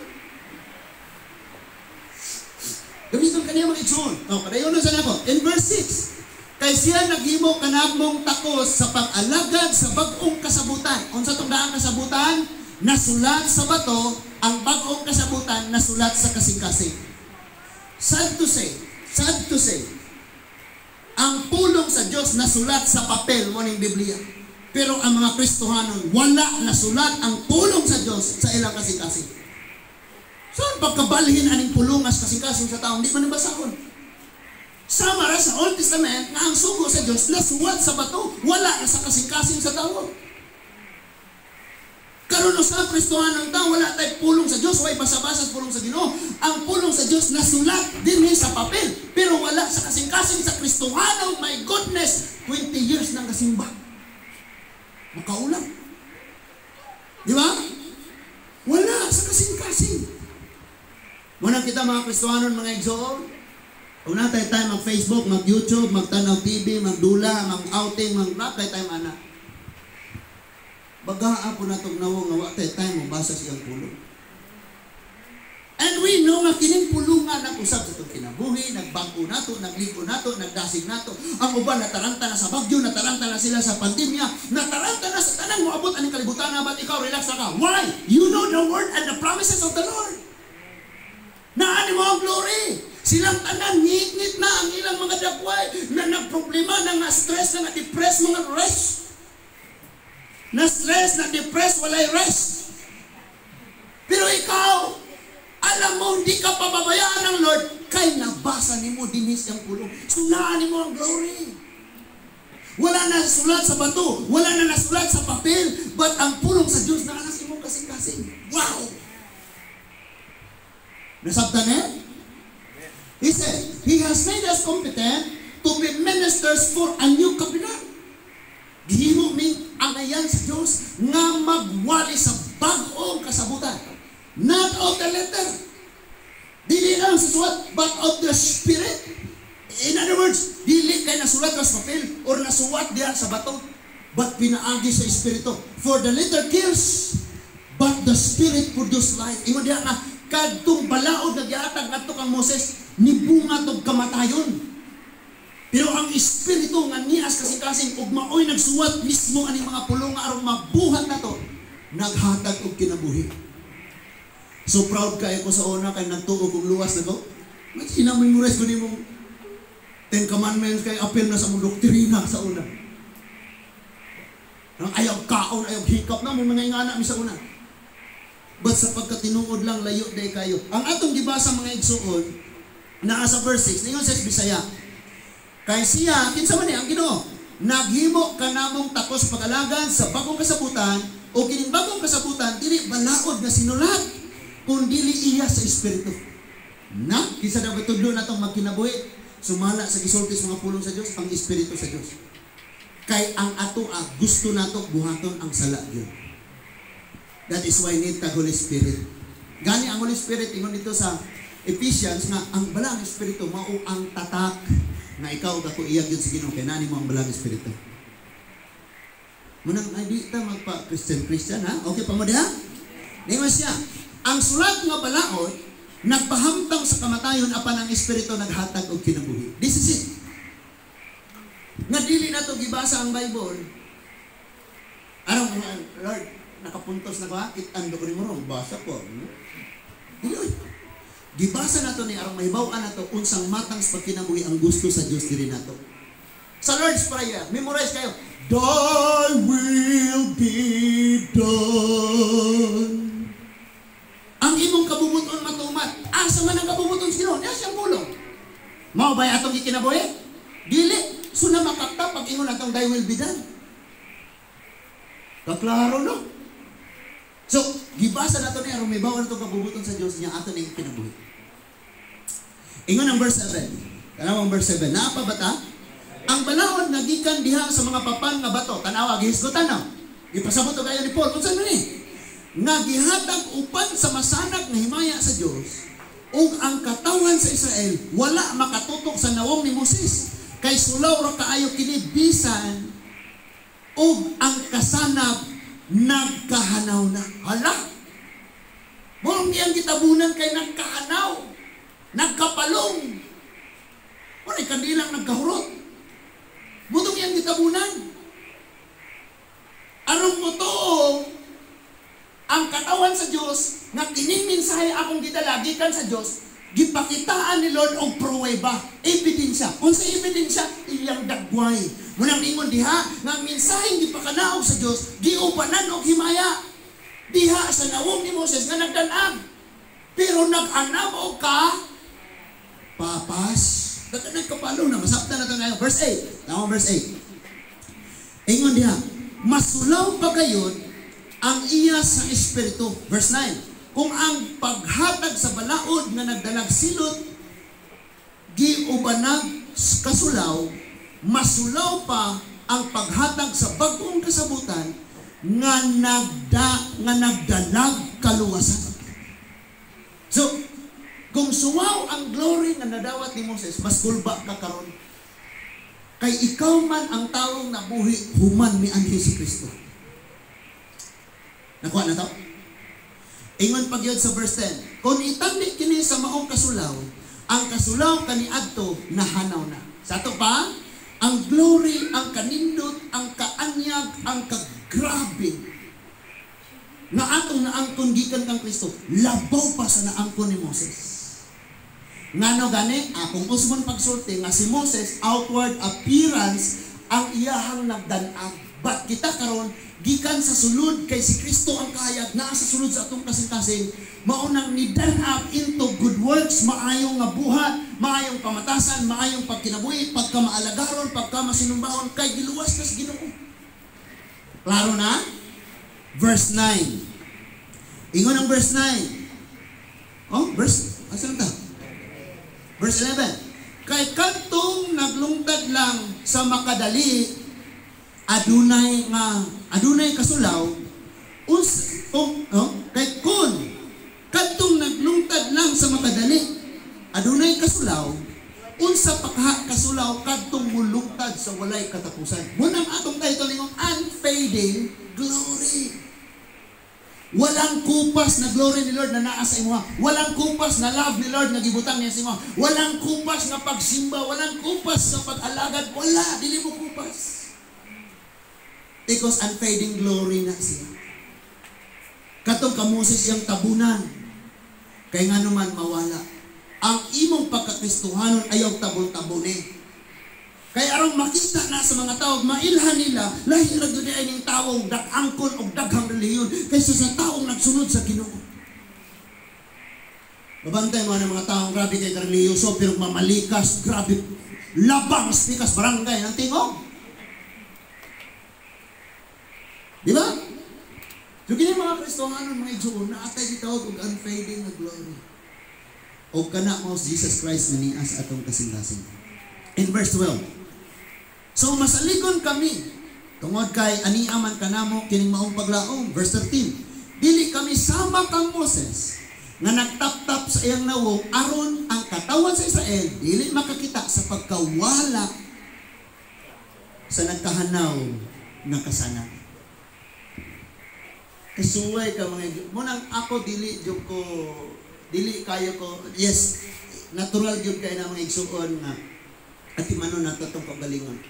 Gamiton ka niya mga igsoon. Padayon na sa nako. In verse 6, kay siya naghimo kanamong takos sa pag-alagad sa bag-ong kasabutan. Unsa tong daang kasabutan? Nasulat sa bato, ang bag-ong kasabutan nasulat sa kasing-kasing. Sad to say, ang pulong sa Diyos nasulat sa papel mo ng Biblia. Pero ang mga Kristohanon, wala nasulat ang pulong sa Diyos sa ilang kasing-kasing. Saan pagkabalhin aning pulungas kasing-kasing sa taong, di man nabasahon. Sama ra sa Old Testament nga ang sugo sa Diyos nasulat sa bato, wala na sa kasing-kasing sa tao. Karon sa Kristohanon ta wala tay pulong sa Dios, way basa-basa sa pulong sa Ginoo. Ang pulong sa Dios nasulat dinhi sa papel, pero wala sa kasing-kasing sa Kristohanon. My goodness, 20 years nang kasimba. Makaulang. Di ba? Wala sa kasing-kasing. Muna kita mga Kristohanon, mga igsoon, kung natay tayo mag-Facebook, mag-YouTube, mag-tanaw TV, mag-dula, mag-outing, mag-natay tayo ana. Bagaa po na itong nawang nga watay tayo mabasa siyang pulong. And we know nga kining pulungan ang usab sa itong kinabuhi, nagbago nato, nagligo nato, nagdasig nato. Ang uban nataranta na sa bagyo, nataranta na sila sa pandemya, nataranta na sa tanang moabot ang kalibutan na, but ikaw relax na ka. Why? You know the word and the promises of the Lord. Naani mo ang glory. Silang tanan, ngit-ngit na ang ilang mga dakway na nagproblema, na stress, na depress, mga rest. Na stress, na depress, walay rest. Pero ikaw, alam mo, hindi ka pababayaan ng Lord, kay nabasa ni mo dinis yung pulong. Sunaan ni mo ang glory. Wala na nasulat sa bato, wala na nasulat sa papel, but ang pulong sa Diyos na anas imong kasing-kasing. Wow! Nasabtan eh? He said, He has made us competent to be ministers for a new covenant. Gihimo ming angayan sa Diyos nga magwali sa bag-ong kasabutan. Not of the letter. Dili lang sa suwat, but of the Spirit. In other words, dili kay nasulat sa papel or nasuwat diya sa bato, but pinaagi sa Espiritu. For the letter kills, but the Spirit produce life. Ingon diya nga, kadtong balaod na gihatag ngadto kang Moses, nibunga tog kamatayon. Pero ang Espiritu nga nias kasing-kasing ug maoy nagsuwat mismo aning mga pulong aron mabuhat nato, naghatag og kinabuhi. So proud kayo ko sa una kay nagtuo kog luwas nako. Mag-memorize ko nimong 10 commandments kay apel na sa mong doktrina sa una. Nang ayaw kaon, ayaw hikap na mo mga ingana mi sa una. But sa pagkatinuod lang layo day kayo. Ang atong gibasa mga igsuon naa sa verse 6 ningon sa Bisaya. Kay siya, kinsa man ni ang Ginoo, naghimo kanamong takos pag-alagan sa bagong kasabutan, o kining bagong kasabutan dili balaod nga sinulat, kundi iya sa Espiritu. Na kinsa daw tudlo natong magkinabuhi, sumala sa gisulti sa mga pulong sa Dios, ang Espiritu sa Dios. Kay ang ato gusto nato buhaton ang sala gyud. That is why need the Holy Spirit. Gani ang Holy Spirit ingon dito sa Ephesians nga ang balang Espiritu mao ang tatak na ikaw ako iyag yun sa Ginoo kay nani mo ang balang Espiritu. Munang ay di ta magpa Christian ha? Okay pa mo diha? Ningon siya, ang sulat nga balaod nagpahamtang sa kamatayon apan ang Espiritu naghatag og kinabuhi. This is it. Nga dili na to gibasa ang Bible. Aron Lord, nakapuntos na ko ha? Kitando ko ni mo basa ko. Dili. Gibasa nato ni arang mahibaw-an nato unsang matang sa pagkinabuhi ang gusto sa Dios diri nato. Sa Lord's Prayer, memorize kayo. Thy will be done. Ang imong kabubuton matumat. Asa man ang kabubuton sa Ginoo? Niya siyang pulong. Mao ba atong gikinabuhi? Dili. So na makakta pag ingon atong thy will be done. Kaklaro no? So, gibasa nato ni aron may bawal itong kabubuton sa Diyos niya ato ning kinabuhi. Ingon ang verse 7. Tanaw ang verse 7. Naa pa bata? Ang balaod nagikan diha sa mga papan nga bato. Tanawa gihisgotan no. Gipasabot og kayo ni Paul. Unsa ni? Nga gihatag upan sa masanag nga himaya sa Dios ug ang katawan sa Israel wala makatutok sa nawong ni Moses. Kay sulaw ra kaayo kini bisan ug ang kasanab nagkahanaw na. Hala! Mong iyang kitabunan kay nagkahanaw. Nagkapalong. Wala kandilang nagkahurot. Butong iyang kitabunan. Anong mo to? Ang katawan sa Diyos, nga kining mensahe akong gidalagikan sa Diyos, gipakitaan ni Lord og pruweba, ebidensya. Unsa ebidensya? Iyang dagway. Munang ingon diha nga mensaheng gipakanaog sa Dios, giubanan og himaya. Diha sa nawong ni Moses nga nagdan-ag. Pero nag-anam og papas. Nagkapalo na masabtan na to ngayon. Verse 8. Tama verse 8. Ingon diha, masulaw pa gayon ang iya sa espiritu. Verse 9. Kung ang paghatag sa balaod nga nagdalag silot giubanag kasulaw, masulaw pa ang paghatag sa bagong kasabutan nga nagdalag kaluwasan. So, kung suwaw ang glory na nadawat ni Moses, mas kulba ka karon. Kay ikaw man ang taong nabuhi human ni anhi si Kristo. Nakuha na to? Ingon pagyod sa verse 10. Kung itandi kini sa maong kasulaw, ang kasulaw kaniadto nahanaw na. Sa ato pa, ang glory, ang kanindot, ang kaanyag, ang kagrabe nga atong naangkon gikan kang Kristo, labaw pa sa naangkon ni Moses. Ngano gani, akong usbon pagsulti nga si Moses, outward appearance ang iyahang nagdanag. But kita karon gikan sa sulod kay si Kristo ang kahayag naa sa sulod sa atong kasing-kasing, maunang nidanag into good works, maayong nga buhat, maayong pamatasan, maayong pagkinabuhi, pagkamaalagaron, pagkamasinumbahon kay giluwas nas Ginoo. Klaro na? Verse 9. Ingon ang verse 9. Oh, asan ta? Verse 11. Kay kadtong naglungtad lang sa makadali, adunay kasulaw, kay kun kadtong naglungtad lang sa makadali, adunay kasulaw, unsa pa kasulaw kadtong mulungtad sa walay katapusan. Munang atong title ng unfading glory. Walang kupas na glory ni Lord na naa sa imo. Walang kupas na love ni Lord na gibutang niya sa imo. Walang kupas na pagsimba, walang kupas na pag-alagad, wala, dili mo kupas. Because unfading glory na siya. Katong ka Moses yang tabunan, kay nga naman mawala. Ang imong pagkakristohanon ayaw tabon-tabonin. Kaya arong makita na sa mga tao, mailhan nila, lahi ra gyud ay ning tawong dak-angkon og daghang relihiyon kaysa sa taong nagsunod sa Ginoo. Babantay mo ng mga taong grabe kay relihiyoso pero mamalikas, grabe labang spikas barangay ng tingog. Di ba? So kini mga Kristohanon, mga Igsoon, na atay gitawag og unfading na glory. O kana mo Jesus Christ na niya sa atong kasing-kasing. In verse 12. So masaligon kami tungod kay aniaman kanamo kining maong paglaom. Verse 13. Dili kami sama kang Moses nga nagtaptap sa iyang nawong aron ang katawan sa Israel dili makakita sa pagkawala sa nagkahanaw nga kasanan. Kasuway ka mga munang ako dili kayo ko, yes, natural gyud kay na mga igsuon nga ati manon nato tong kagalingon.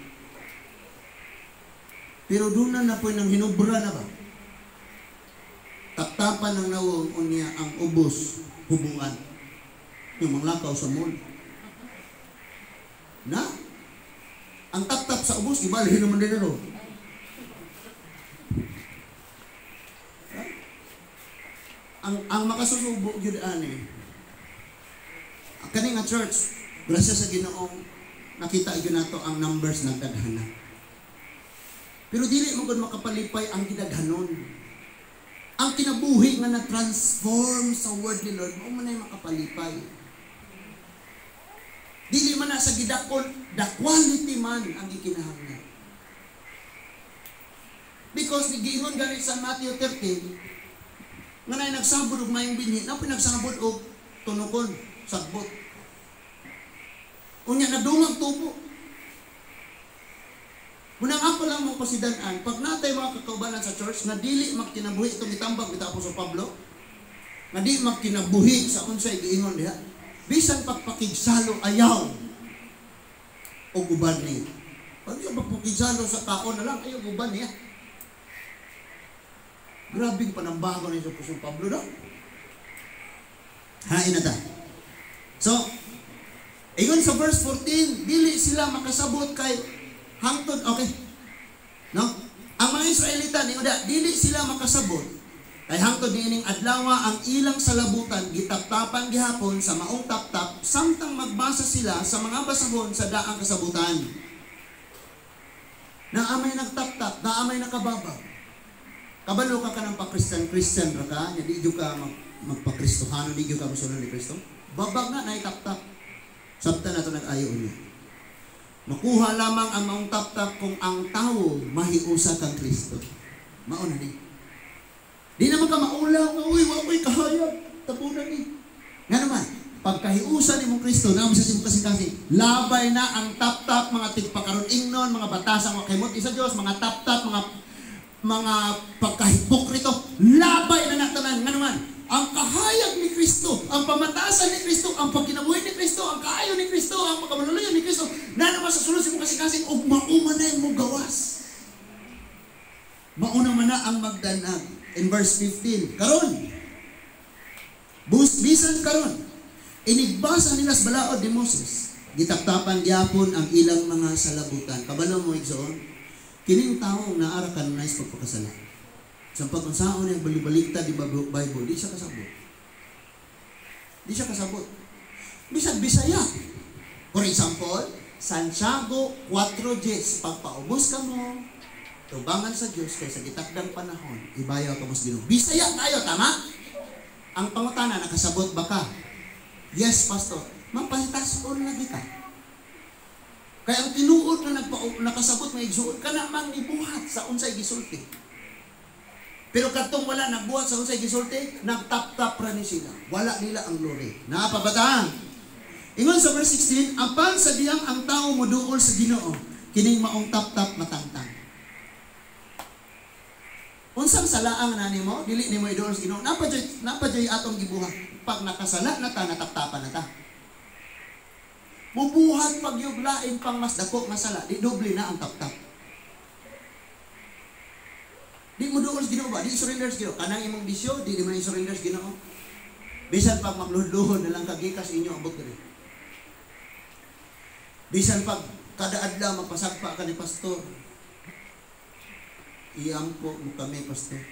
Pero doon na po nang hinubra na ba? Taptapan ng nawong unya ang ubos, hubungan. Yung mga lakaw sa mall. Na? Ang tap-tap sa ubos, ibalik naman din ito. Ang makasusubo yun kani nga church, grasya sa Ginoong nakita yun nato ang numbers nagdadhana. Pero dili mo gud makapalipay ang gidaghanon. Ang kinabuhi nga na-transform sa word ni Lord, mo man ay makapalipay. Dili man na sa gidakon, the quality man ang gikinahanglan. Because giingon gali sa Matthew 13, nga nay nagsabod og mayong binhi, na pinagsabod og tunokon, sagbot. Unya nadungag tubo. Munang ako lang mo pasidan-an, pag natay mga kakaubanan sa church, na dili magkinabuhi itong itambag kita Apostol Pablo, na di magkinabuhi sa unsay giingon diha, bisan pagpakigsalo ayaw o guban niya. Pag yung pagpakigsalo sa kaon na lang, ayaw guban niya. Grabing panambago ni Apostol Pablo no? Hain na ta. So, ingon sa verse 14, dili sila makasabot kay hangtod, okay. No? Ang mga Israelita ni Uda, dili sila makasabot. Kay hangtod niining adlawa ang ilang salabutan gitaptapan gihapon sa maong taptap samtang magbasa sila sa mga basahon sa daang kasabutan. Naamay nagtaptap, naamay nakababaw. Kabalo ka ng pa-Christian ra ka, nya di jud ka magpa-Kristohano, di jud ka musulod ni Kristo. Babag na naitap-tap. Sabta na to nag-ayo niya. Makuha lamang ang maong tap-tap kung ang tao mahiusa kang Kristo. Mao na ni. Di naman ka maulaw nga, uy, wakoy kahayag, tapunan ni. Nga naman, pagkahiusa ni mong Kristo, naman sa simong kasing-kasing, labay na ang tap-tap, mga tigpakaroon ingnon, mga batasang wakimot sa Diyos, mga tap-tap, mga pagkahipokrito, labay na natanan. Nga naman, ang kahayag ni Kristo, ang pamatasan ni Kristo, ang pagkinabuhi ni Kristo, ang kaayo ni Kristo, ang pagkamaluluyan ni Kristo, na naman sa sulod sa mong kasing-kasing, o mauma na yung mong gawas. Mauna man na ang magdanag. In verse 15, karon, bisan karon, inigbasa nila sa balaod ni Moses, gitaptapan gyapon ang ilang mga salabutan. Kabalo mo igsoon, kining tawo naara kanunay sa pagpakasala. Sa pagkunsaon yung balik-balikta di Bible, di siya kasabot. Di siya kasabot. Bisag Bisaya. For example, Santiago 4:10, pagpaubos ka mo, tubangan sa Diyos kaysa gitakdang panahon, ibayaw ka mas Ginoo. Bisaya tayo, tama? Ang pangutana, nakasabot ba ka? Yes, Pastor. Mapahitas-on lagi ka. Kaya ang tinuod na nakasabot, may igsuot ka namang nibuhat sa unsay gisulti. Pero katong wala nagbuhat sa unsay gisulti, nagtap-tap ra ni sila. Wala nila ang glory. Napabataan. Ingon sa verse 16, apan sa diyang ang tao moduol sa Ginoo, kining maong tap-tap matangtang. Unsang salaang na nimo, dili nimo idol sa Ginoo. Napadyoy atong gibuhat. Pag nakasala na ta, nataptapan na ta. Mubuhat pag yuglain pang mas dako nga sala, di doble na ang taptap. Di mo duol sa Ginoo ba? Di surrender sa Ginoo. Kanang imong bisyo, di mo surrender sa Ginoo. Bisan pag magluhod-luhod na lang kagikas inyo abot diri. Bisan pag kada adlaw magpasagpa ka ni pastor. Iampo mo kami, pastor.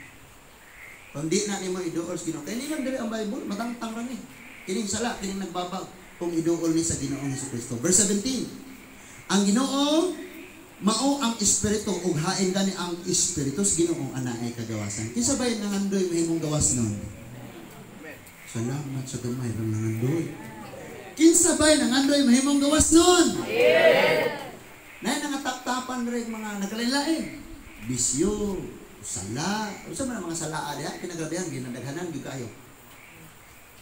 Kung di na nimo iduol sa Ginoo, kaya nilang diri ang Bible, matangtang ra ni. Kining sala, kining nagbabag kung iduol ni sa Ginoong Hesukristo. Verse 17. Ang Ginoo mao ang espiritu ug hain gani ang espiritu sa Ginoo anaay kagawasan. Kinsa bay nangandoy mahimong gawas nun? Salamat sa gamay ron nangandoy. Kinsa bay nangandoy mahimong gawas nun? Nay nangatap-tapan rin mga nagalain-lain. Bisyo, sala, usa man mga salaa diha kinagabihan ginadaghanan gyud kayo.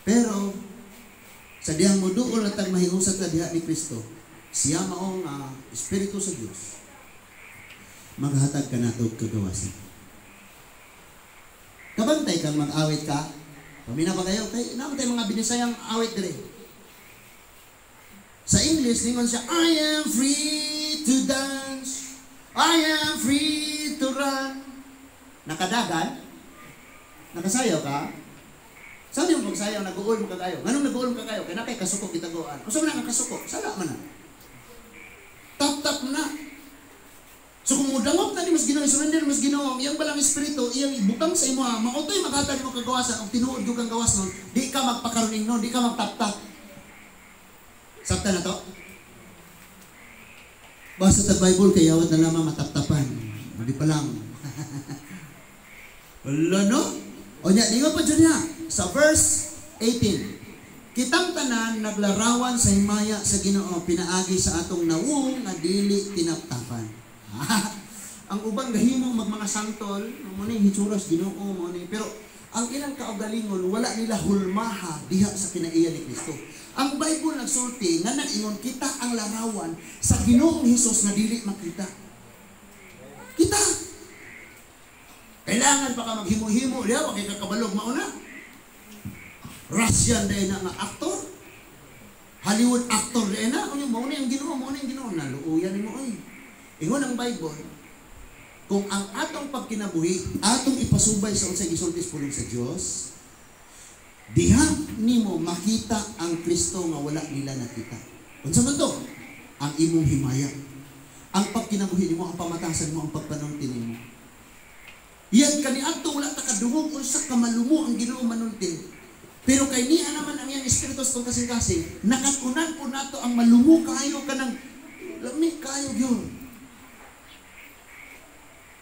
Pero sa diyang moduol at mahiusat na diha ni Kristo, siya maong espiritu sa Dios. Maghatag ka nato kagawasan. Kabantay kang mag-awit ka. Pamina ba kayo? Kaya naman tayo mga binisayang awit dire. Sa English, lingon siya, I am free to dance. I am free to run. Nakadagan? Nakasayaw ka? Saan yung pagsayaw? Nag-uol mo kagayo. Ganun nag-uol mo kagayo? Kaya na kay kasukok itagoan. O saan mo na ang kasukok? Sala man na. Tap-tap na. So kung mudangop na ni mas Ginoo, surrender mas Ginoo, iyang balang espiritu, iyang ibutang sa imo, mautoy maghatag mo kagawasan, ang tinuod gyud kang gawas nun, di ka magpakaroning nun, di ka magtap-tap. Sakta na to? Basta sa Bible, kay awat na naman matap-tapan. Hindi pa lang. Wala no? O niya, lingaw pa dyan niya. Sa verse 18, kitang tanan naglarawan sa himaya sa Ginoo, pinaagi sa atong nawong na dili tinaptapan. Ang ubang gahimo mga santol, mo ni hitsuras Ginoo mo ni, pero ang ilang kaugalingon wala nila hulmaha diha sa kinaiya ni Kristo. Ang Bible nagsulti nga nag-ingon kita ang larawan sa Ginoong Hesus na dili makita. Kita. Kailangan pa ka maghimo-himo diha wa kay kakabalog mao na. Russian day na nga aktor. Hollywood actor day na, unya mao ni ang Ginoo, mao ni ang Ginoo naluuyan nimo oy. Ingon ang Bible, kung ang atong pagkinabuhi, atong ipasubay sa unsay gisultis pulong sa Dios, diha nimo makita ang Kristo nga wala nila nakita. Unsa man to? Ang imong himaya. Ang pagkinabuhi nimo, ang pamatasan mo, ang pagpanulti nimo. Yan kaniadto wala ta kadungog unsa ka malumo ang Ginoo manulti. Pero kay niya naman ang iyang espiritu sa kasing-kasing, nakatunan po nato ang malumo kayo kanang lami kayo gyud.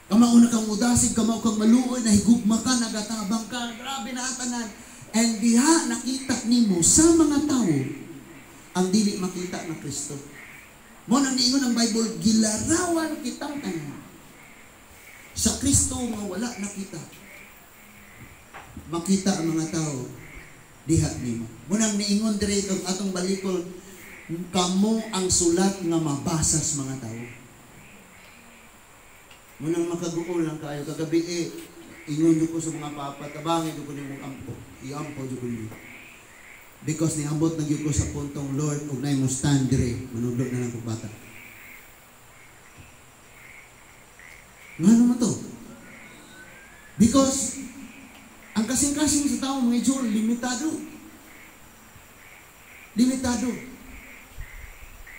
Kamauna kang mudasig ka mao kang maluoy, nahigugma ka, nagatabang ka, grabe na atanan. And diha nakita nimo sa mga tao ang dili makita na Kristo. Mo nang niingon ang Bible, gilarawan kitang tanan sa Kristo nga wala nakita. Makita ang mga tao diha nimo. Mo nang niingon diri kag atong balikol, kamo ang sulat nga mabasa sa mga tao. Munang makaguol lang kayo kagabi ingon ko sa mga papa, tabangin ko nimong ampo. Iampo jud ko niyo. Because niambot na gyud ko sa puntong Lord ug nay mo stand dire, manudlo na lang kog bata. Ngano man to? Because ang kasing-kasing sa tao mga idol limitado. Limitado.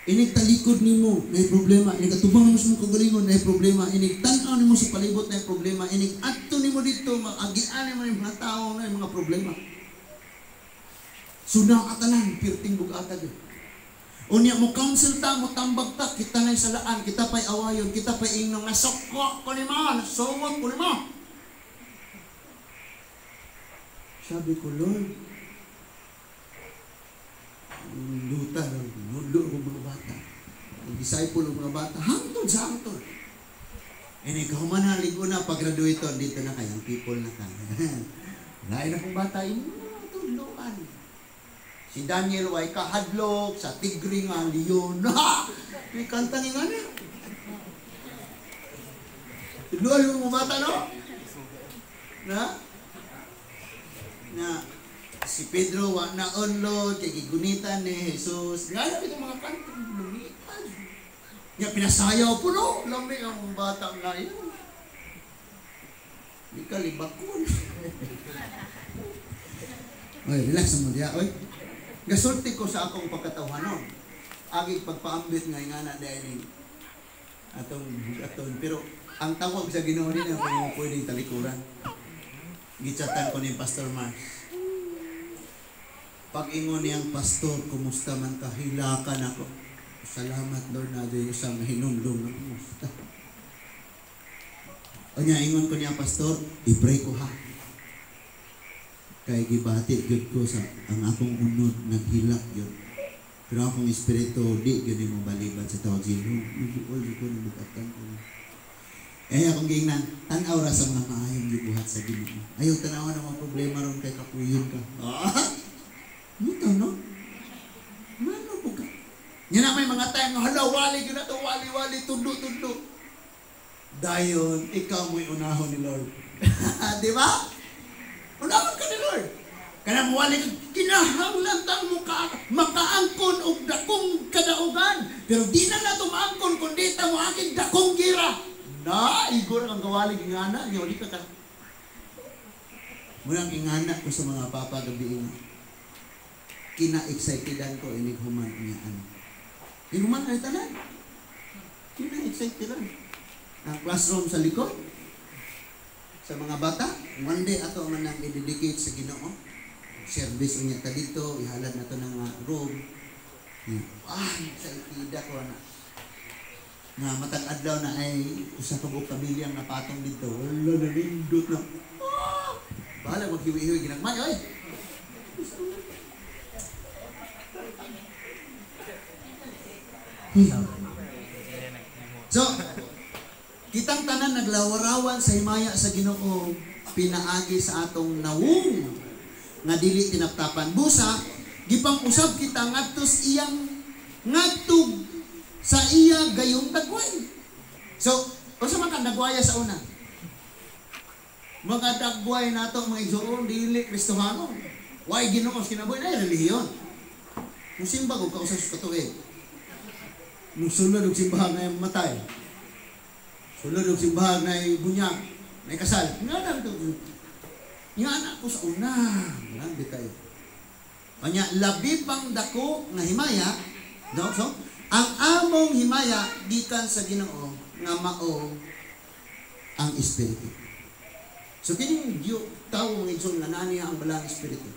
Inig talikod nimo na problema, inig atubang mo sa mong kagalingon na problema, inig tan-aw nimo sa palibot na problema, inig adto nimo dito mag-agian mo ng mga tao na mga problema. Suna atanan pirting bug-atag. Unya mo counsel ta, mo tambag ta, kita nay salaan, kita pay awayon, kita pay ingnon nasokko ko nimo, nasowot ko nimo. Sabi ko, Lord, luta lang, nulo ko mga bata. Ang disciple ng mga bata, hangtod sa hangtod. And ikaw man haligo na, pag-graduate dito na kayang people na ka. Lain na pong bata, tudloan. Si Daniel, way kahadlok, sa tigri nga, leon. May kanta ni nga niya. Tudloan yung mga bata, no? Na, si Pedro wa na onlod kay gigunitan ni Jesus. Ngano ito mga kanto lumitan. Nya pinasayaw po no, lamig ang bata nga yun. Di ka libakon. Oy, relax mo diya, oy. Gasulti ko sa akong pagkatawhanon. Agi pagpaambit nga ingana dahil atong pero ang tawag sa Ginoo ni na kung pwedeng talikuran. Gichatan ko ni Pastor Mars. Pag-ingon niyang pastor, kumusta man ka, hilakan ako. Salamat Lord na doon sa mahinumdum na kumusta. O niya, ingon ko niya pastor, i-pray ko ha. Kaya gibati yun ko sa ang akong unod, naghilak yun. Pero akong espiritu, di yun yung mabaliban sa tawag sino. Hindi ko nabukatan ko. Akong gingnan, tanaw ra sa mga maayong gibuhat sa Ginoo. Ayaw tanawan ang mga problema ron kay kapuyon ka. Muto, no? Mano po ka? Yan na may mga time, hala, wali yun na ito, wali, tundo. Dayon, ikaw mo'y unahon ni Lord. Di ba? Unahon ka ni Lord. Kaya mo wali ka, kinahanglan mo ka, makaangkon o dakong kadaugan. Pero di na na tumaangkon, kundi ta mo aking dakong gira. Na, igor ang gawalig ingana, di ka ka. Munang ingana ko sa mga papa gabi kina-excitedan ko inig human niya ano. Inuman ay tanan. Kina-excitedan. Ang classroom sa likod sa mga bata, one day ato man nang i-dedicate sa Ginoo. Service unya ta dito, ihalad na to ng room. Excited ko na. Nga matag adlaw na ay usa ka buok kabilyang napatong dito. Wala na lindot na. Bahala maghiwi-hiwi ginagmay oy. So, kitang tanan naglawarawan sa himaya sa Ginoo, pinaagi sa atong nawong nga dili tinaptapan. Busa, gipang usab kita ngadtos iyang ngadtog sa iya gayong dagway. So, unsa man ka dagwaya sa una? Mga dagway nato mga igsoon dili Kristohano. Why Ginoo kinabuhi na relihiyon. Musimba ko kausap sa katuig. Nung sulod og simbahan na matay. Sulod og simbahan na bunyag, na kasal. Nga na ito. Nga anak ko sa una. Nga kayo. Kanya, labi pang dako nga himaya. No? So, ang among himaya gikan sa Ginoo nga mao ang Espiritu. So, kining tao mga igsoon nga naniya ang balang Espiritu.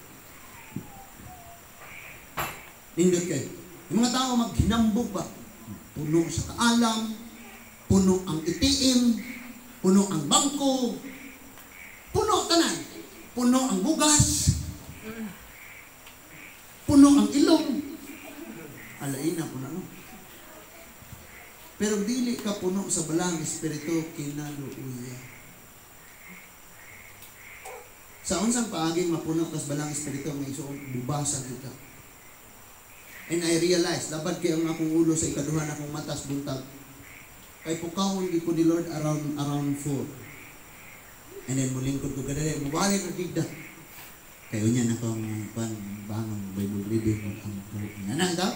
Nindot kayo. Yung mga tao maghinambog ba? Puno sa kaalam, puno ang itiim, puno ang bangko, puno tanan, puno ang bugas, puno ang ilong. Alaina po na, no? Pero dili ka puno sa balang espiritu kinaluuya. Sa unsang paaging mapuno ka sa balang espiritu, may isuong bubasan kita. And I realize, labad kay ang akong ulo sa ikaduhan akong matas buntag. Kay pukawon di ko ni Lord around 4. And then mulingkod ko kadali, mubalik ang gigda. Kayo niya na kong bangon, Bible reading, ang nanang daw.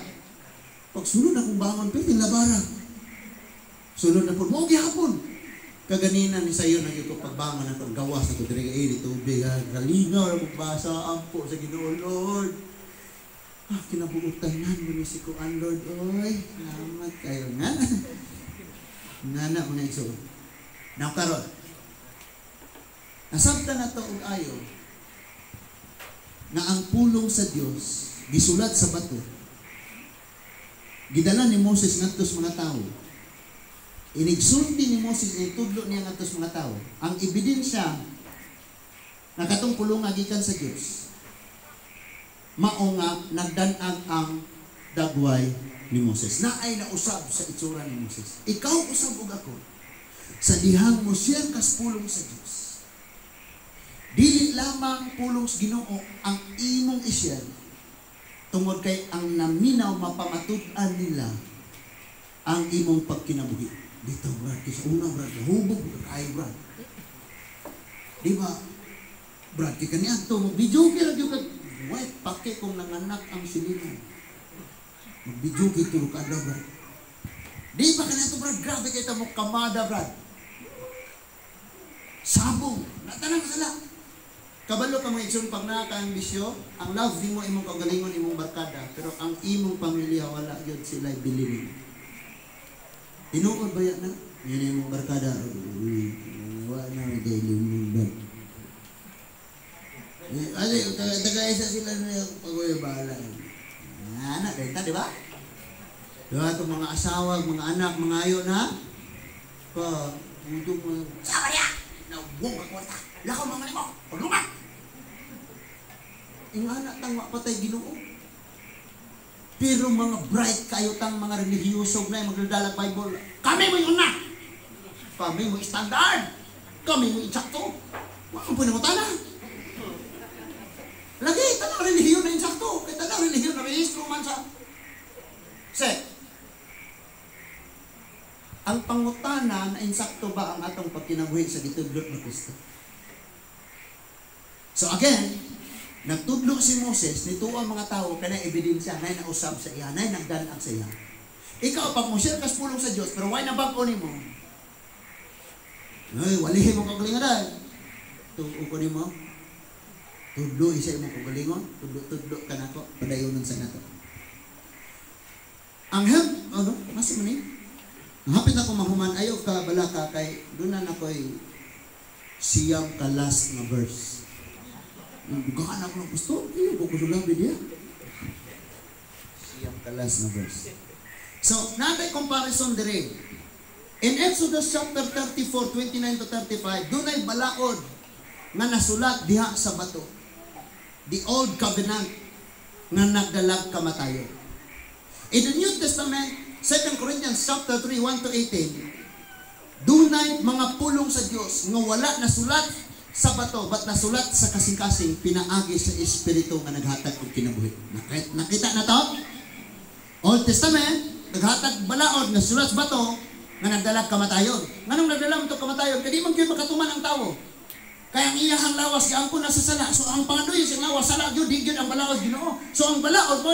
Pag sunod akong bangon, pwede labara. Sunod na po, mo gihapon. Kaganina ni sayo na ko pagbangon ako, gawas ako, diri tubig, galingaw, magbasa, ampo sa Ginoo, Lord. Kinabuutan nga, munisikuan, Lord, oy, salamat kayo nga. Nga na, mga igsoon. Now, karon, nasabta na to og ayo na ang pulong sa Dios gisulat sa bato. Gidala ni Moses ngadto sa mga tao. Inigsulti ni Moses ang tudlo niya ngadto sa mga tao. Ang ebidensya na katong pulong gikan sa Dios. Mao nga nagdan-ag ang dagway ni Moses. Naay nausab sa itsura ni Moses. Ikaw usab ug ako sa dihang mo share kas pulong sa Dios. Dili lamang pulong sa Ginoo ang imong i-share tungod kay ang naminaw mapamatud-an nila ang imong pagkinabuhi. Dito, brad, kisa una, brad, hubog, kaya, brad. Di ba, brad, kaya kaniya ito, mag-video kaya yung wait, pake kung nanganak ang silinan. Mag-video kaya ito, kada, brad. Di ba kaniya ito, brad, grabe kaya ito mo kamada, brad. Sabong, natanang sala. Kabalo ka mga itsun, pag nakaka-ambisyo, ang love di mo imong kagalingon, imong barkada, pero ang imong pamilya, wala yun sila bilinin. Tinuod ba yan na? Yan yung barkada. Wala na daily movement. Ali, taga-isa sila na yung pag-uwi-bahala. Anak, dahil di ba? Diba itong mga asawa, mga anak, mga ayo na? Pa, utong mga... Sama niya! Nawong magkwanta! Lakaw mga nimo! Paglungan! Yung anak tangwa patay Ginoo. Pero mga bright kayo tang mga relihiyoso na yung magdadalag Bible. Kami mo yung una. Kami mo standard. Kami mo insakto. Wakang po na mo tana. Lagi, tanang relihiyon na insakto. Kaya tanang relihiyon na rehistro man sa set. Ang pangutana na insakto ba ang atong pagkinabuhi sa gitudlot na Kristo? So again, nagtudlo si Moses, nito ang mga tao, kanay ebidensya, nay nausab sa iya, nay nagdanag sa iya. Ikaw, pag mo share kas pulong sa Diyos, pero why nabag-o ni mo? Ay, walihin mo kagalingan. Tuo ko ni mo. Tudlo, isa mo kagalingon. Tudlo ka na ko. Padayonon sa nato. Ang masih mo ni? Ang hapit ako mahuman, ayaw ka balaka kay, doon na ako'y siyam ka last na verse. Bukaan ako ng gusto. Hindi ko lang dia. Siyang kalas na verse. So, natay comparison dire. In Exodus chapter 34, 29 to 35, doon ay balaod nga nasulat diha sa bato. The Old Covenant nga nagdalag kamatayon. In the New Testament, 2 Corinthians chapter 3, 1 to 18, doon ay mga pulong sa Diyos nga wala nasulat sa bato, ba't nasulat sa kasing-kasing pinaagi sa Espiritu nga naghatag og kinabuhi. Nakita na to? Old Testament, naghatag balaod, nasulat sa bato, nga nagdalag kamatayon. Nganong nagdalag ito kamatayon? Kadi man kayo makatuman ang tao. Kaya ang iyahang lawas, kaya ang po nasa sala. So ang pangadoy sa lawas, sala yun, di yun ang balaod Ginoo. So ang balaod mo,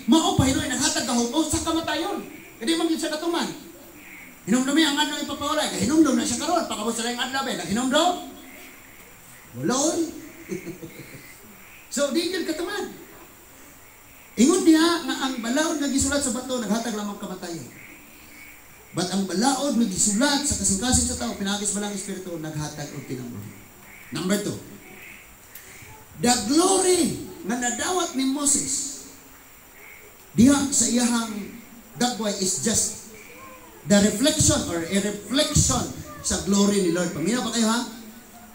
maupahiroy, naghatag kahog, o sa kamatayon. Kadi man yun sa katuman. Hinumdumi ang ano ipapawalay. Kaya hinumdum na siya karon, pakabot sa lang adlabe. Naghinumdum? Walon. So, di yun kataman. Ingon niya nga ang balaod na gisulat sa bato, naghatag lamang kamatayon. But ang balaod na gisulat sa kasing-kasing sa tao, pinagis balang Espiritu, naghatag o kinabuhi. Number 2. The glory na nadawat ni Moses diha sa iyahang dagway is just the reflection or a reflection sa glory ni Lord. Paminaw pa kayo ha?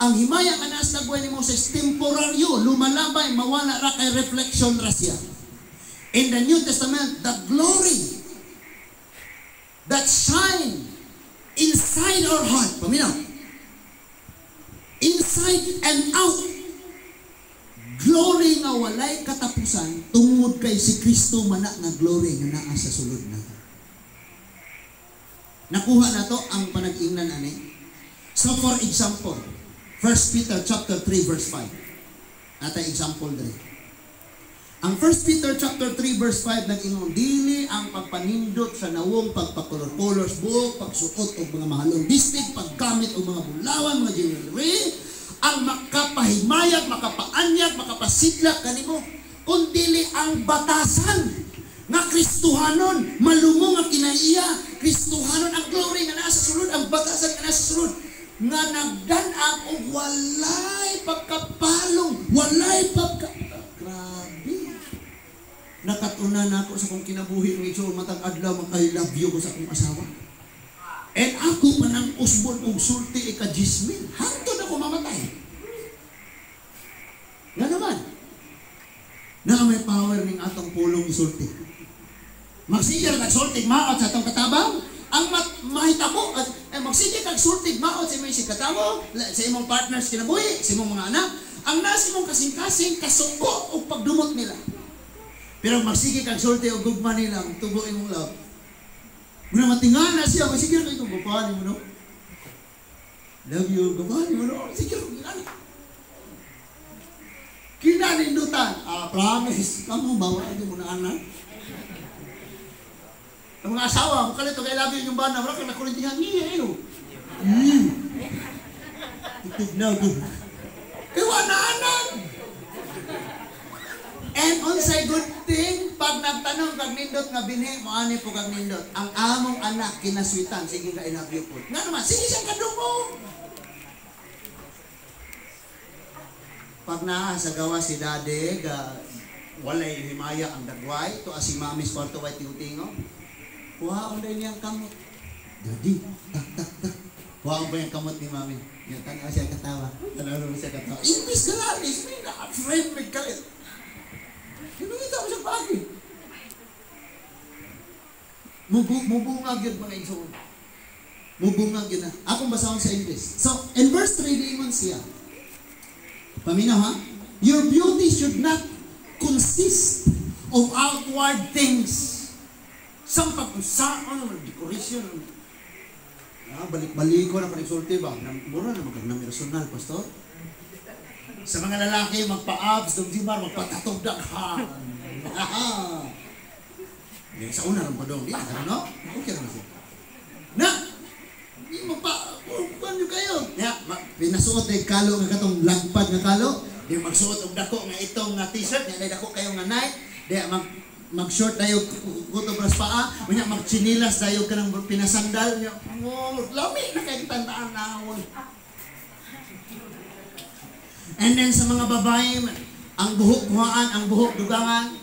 Ang himaya nga naas nagway ni Moses, temporaryo, lumalabay, mawala ra kay reflection ra siya. In the New Testament, the glory that shine inside our heart, paminaw, inside and out, glory nga walay katapusan, tungod kay si Kristo mana nga glory nga naa sa sulod na. Nakuha na to ang panag-ingnan ani. So for example, 1 Peter chapter 3 verse 5. Ata example diri. Ang 1 Peter chapter 3 verse 5 nag-ingon, dili ang pagpanindot sa nawong pagpakolor-colors buhok, pagsuot og mga mahalong bistig, paggamit og mga bulawan, mga jewelry, ang makapahimayag, makapaanyag, makapasidlak kanimo, kundi ang batasan nga Kristohanon, malumong ang kinaiya, Kristohanon ang glory nga naa sa sulod, ang batasan nga naa sa sulod, nga nagdan-ag og walay pagkapalong, walay grabe. Nakatuna na ako sa kong kinabuhi ng ito, matag adlaw, mag-I love you ko sa akong asawa. And ako man ang usbon og sulti ika-jismin, hantod ako mamatay. Nga naman, na may power ning atong pulong isulti. Magsigil kag sultig maot sa atong katabang, ang mahitabo magsigil kag sultig maot sa imong katabo, sa imong partners kinabuhi, sa imong mga anak, ang nasa imong kasing-kasing kasuko o pagdumot nila. Pero magsigil kag sulti og gugma nila, tubo imong love. Muna matingana siya, magsigil kag itong gupani mo no. Love you, gupani mo no. Sigil kag ginani. Kinanindutan, promise, kamu bawa ito mo na anak. Ang mga asawa, kung kalito kay love you yung bana, wala kang nakulintingan niya, ano? Itig na, iwa na anak! And unsay good thing, pag nagtanong kag nindot nga binhi, maani po kag nindot. Ang among anak kinaswitan, sige ka I love you po. Nga naman, sige siyang kadungog. Pag naa sa gawa si Daddy, walay himaya ang dagway, to si Mami's kwarto way tingutingo. Kuhaon din niyang kamot. Daddy, tak. Kuhaon ba yung kamot ni Mami? Yung tanaw siya katawa. Tanaw siya katawa. Imbis ka lang, ismi na, friend, may kalit. Pinungita ko siya pagi. Mubungag yun mga iso. Mubungag yun na. Akong basahon sa English. So, in verse 3, diingon siya. Paminaw ha? Your beauty should not consist of outward things. Sang pagkusaan, decoration. Balik-balik ko na panigsulti ba? Mura na magkagnamirsonal, pastor. Sa mga lalaki, magpa-abs, dumjimar, magpatatog daghan. Sa una lang pa doon. Di, no? Okay naman siya. Na! Magpa-upan nyo kayo. Pinasuot ay kalo nga katong lagpad nga kalo. Di magsuot og dako nga itong t-shirt. Di dako kayo nga night. Di mag-short tayo kuto bras paa. Unya mag-chinilas tayo ka ng pinasandal. Lami na kayo tandaan na. And then sa mga babae, ang buhok kuhaan, ang buhok dugangan.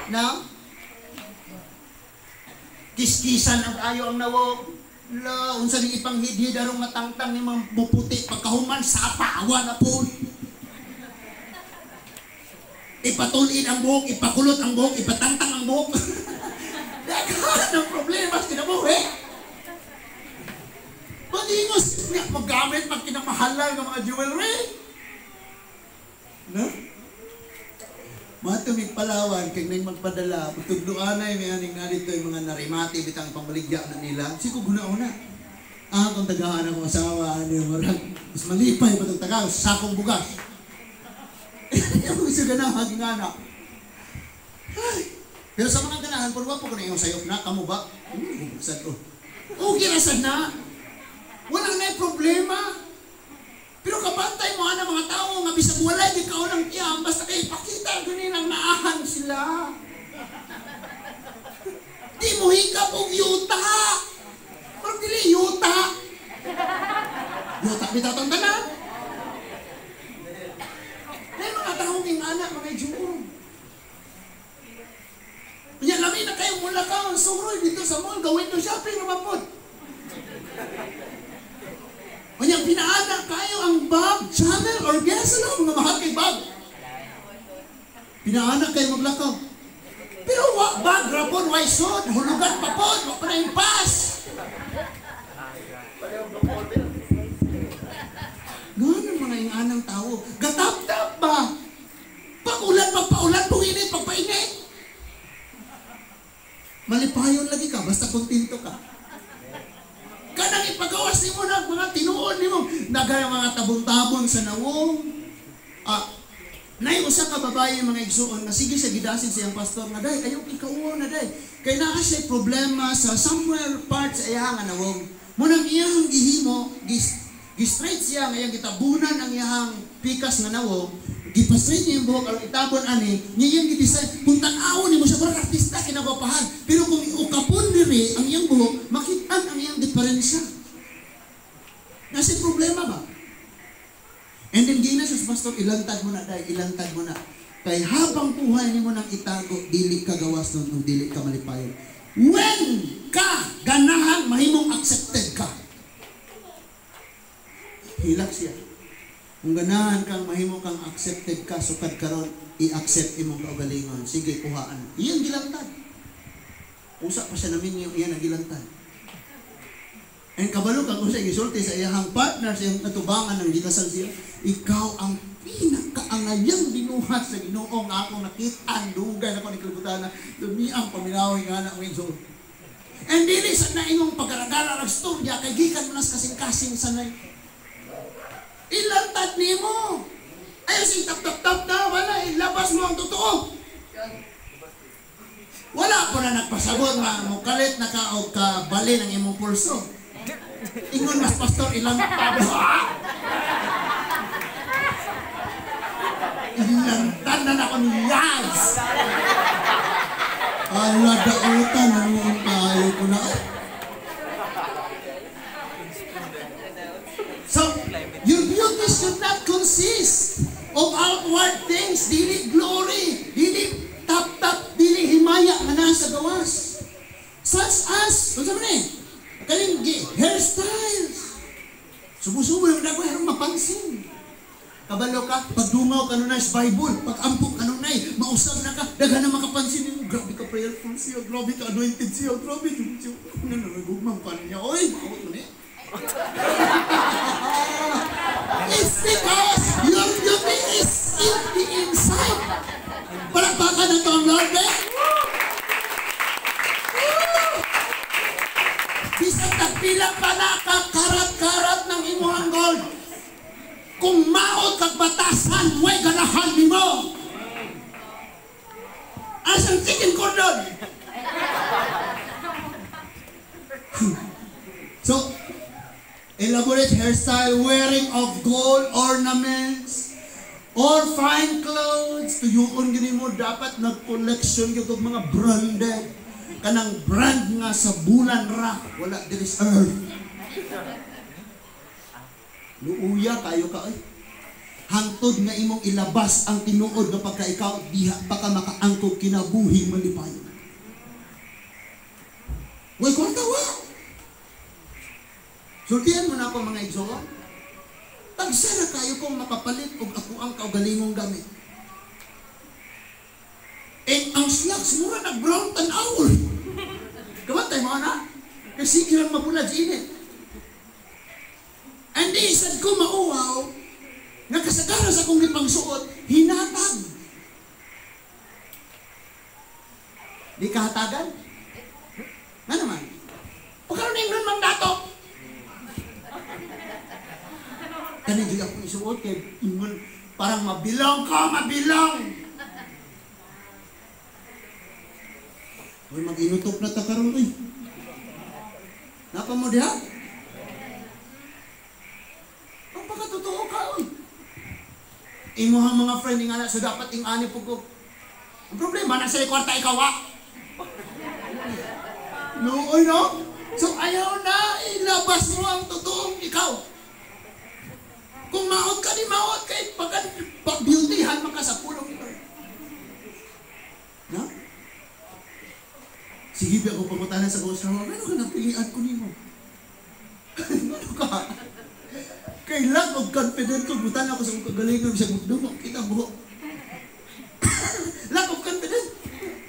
Now, kiskisan ang ayo ang nawog. La, unsa ni ipanghidhid arong matangtang ni mga puputi pagkahuman sapa awa na po. Ipatulin ang buhok, ipakulot ang buhok, ipatangtang ang buhok. Daghan ang problema sa kinabuhi. Patingos nga maggamit pag kinamahalan ng mga jewelry. No? Matumig palawan, kaya nang magpadala, pagtugluanay, may aning na dito yung mga narimati, bitang pambaligya na nila. Siko guna-una. Kung tagaan ako asawa, mas malipay pa itong taga, sakong bugas. Yung isa ganahan, haging anak. Pero sa mga ganahan, purwa po ko na yung sayop na, kamo ba? Buksan ko. Okay na sad na. Walang na problema. Pero kabantay mo na mga tao, nga bisag walay, di ka unang tiyam, basta kayo ipakita, ganinang naahan sila. Di mo hikap og yuta. Parang dili, yuta. Yuta, bitatang tanan. May mga taong yung anak, mga ijurong. Kanya lami na kayo mula ka, suroy dito sa mall, gawin to shopping naman po. salamat mga mahal kay bag. Pinaanak kayo maglakaw. Pero wa bag rapon why sod, hulugan pa pod, wa pa na impas. Ganun mga yung anang tao, gatap-tap ba? Pag-ulan, pagpa-ulan, pag-init, pagpa-init. Malipayon lagi ka, basta kontento ka. Kanang ipagawas ni mo na mga tinuon ni mo. Nagaya mga tabong-tabong sa nawong. Usa ka babae mga igsuon na sige sa gidasin siyang pastor nga day ayaw ikauo na day kay naa siya problema sa somewhere part sa iyang nawong munang iyang gihimo gi-straight siya nga iyang gitabunan ang iyang pikas nga nawong gipa-straight niya yung buhok aron itabon ani niya iyang gidesign kung tan-awon nimo siya parang artista kinagapahan pero kung iukapon diri ang iyang buhok makit-an ang iyang diferensya nasi problema ba. And then gina sa pastor, ilantad mo na dahil, ilantad mo na. Kay habang buhay ni mo nang itago, dili ka gawas nun o dili ka malipayon. When ka ganahang mahimong accepted ka. Hilak siya. Kung ganahan kang mahimong kang accepted ka, sukad karon i-accept imong kaugalingon. Sige, kuhaan. Iyan gilantad. Usa pa siya namin yung iyan nagilantad. And kabalo kang usay gisulti sa iyang partner sa iyang katubangan ng gikasal siya, ikaw ang pinakaangayang binuhat sa Ginoo nga akong nakita dugay na ko ni kalibutan na dumi ang paminawi nga na minso. And dili sa naingong pagkaragara ng storya kay gikan mo nas kasing-kasing sanay. Ilantad nimo. Ayaw sing tap-tap-tap na wala ilabas mo ang totoo. Wala pa na nagpasabot nga mukalit na ka o kabali ng imong pulso. Ingon mas pastor ilang ilantan na ako ni Yaz. Ala dautan naman tayo ko na. So, your beauty should not consist of outward things, dili glory, dili tap-tap, dili himaya nga nasa gawas. Such as, ano sabi niya? Kaling hairstyles. Subo-subo yung dako, harong mapansin. Kabalo ka, pagdungaw ka nunay sa Bible, pag-ampok ka nunay, mausap na ka, daga na makapansin mo, grabe ka prayerful siya, grabe ka anointed siya, grabe siya. Nanagugmang pa niya, oy, makot mo niya. It's because your beauty is in the inside. Palakpakan na ito ang Lord, eh? Bisang tagpila pa na karat-karat ng imuhang gold. Kung maot kag batasan, way ganahan ni mo. Asang chicken cordon. So, elaborate hairstyle, wearing of gold ornaments, or fine clothes. Tuyuon gini mo, dapat nag-collection yung mga branded. Kanang brand nga sa bulan ra, wala diri sa earth. Luuya kayo ka ay. Hangtod nga imong ilabas ang tinuod nga pagka ikaw diha pa ka makaangkog kinabuhing malipayon. Way kwarta wa. Sultihan mo na ako mga igsoon. Tagsa na kayo kung makapalit og ako ang kaugalingong gamit. And ang slacks mura nag-brown tan-awol. Kamatay mo na? Kasi kirang mapulad sa init. And di isad ko mauwaw, nga kasagara sa kong ipangsuot, hinatag. Di kahatagan? Nga naman? Pagkaroon na yung nun mang dato. Kani di ako isuot, kaya ingon, parang mabilong ka, mabilong. Uy, mag-inutok na takaroon, uy. Napa mo diha? Ang pagkatotoo ka, uy. Imuhang mga friend nga na, so dapat ani po ko. Ang problema, nasa kwarta ikaw, ha? No, uy, no? So, ayaw na, ilabas mo ang totoong ikaw. Kung maot ka, di maot ka, pag-beautyhan maka sa pulong ito. No? Sige, ako pagkutanan sa ghost room, ano ka napilian ko nimo? Ano ka? Kay lack of confidence ko, butan ako sa kagalingon sa mugdumok. Kita buhok. Lack of confidence.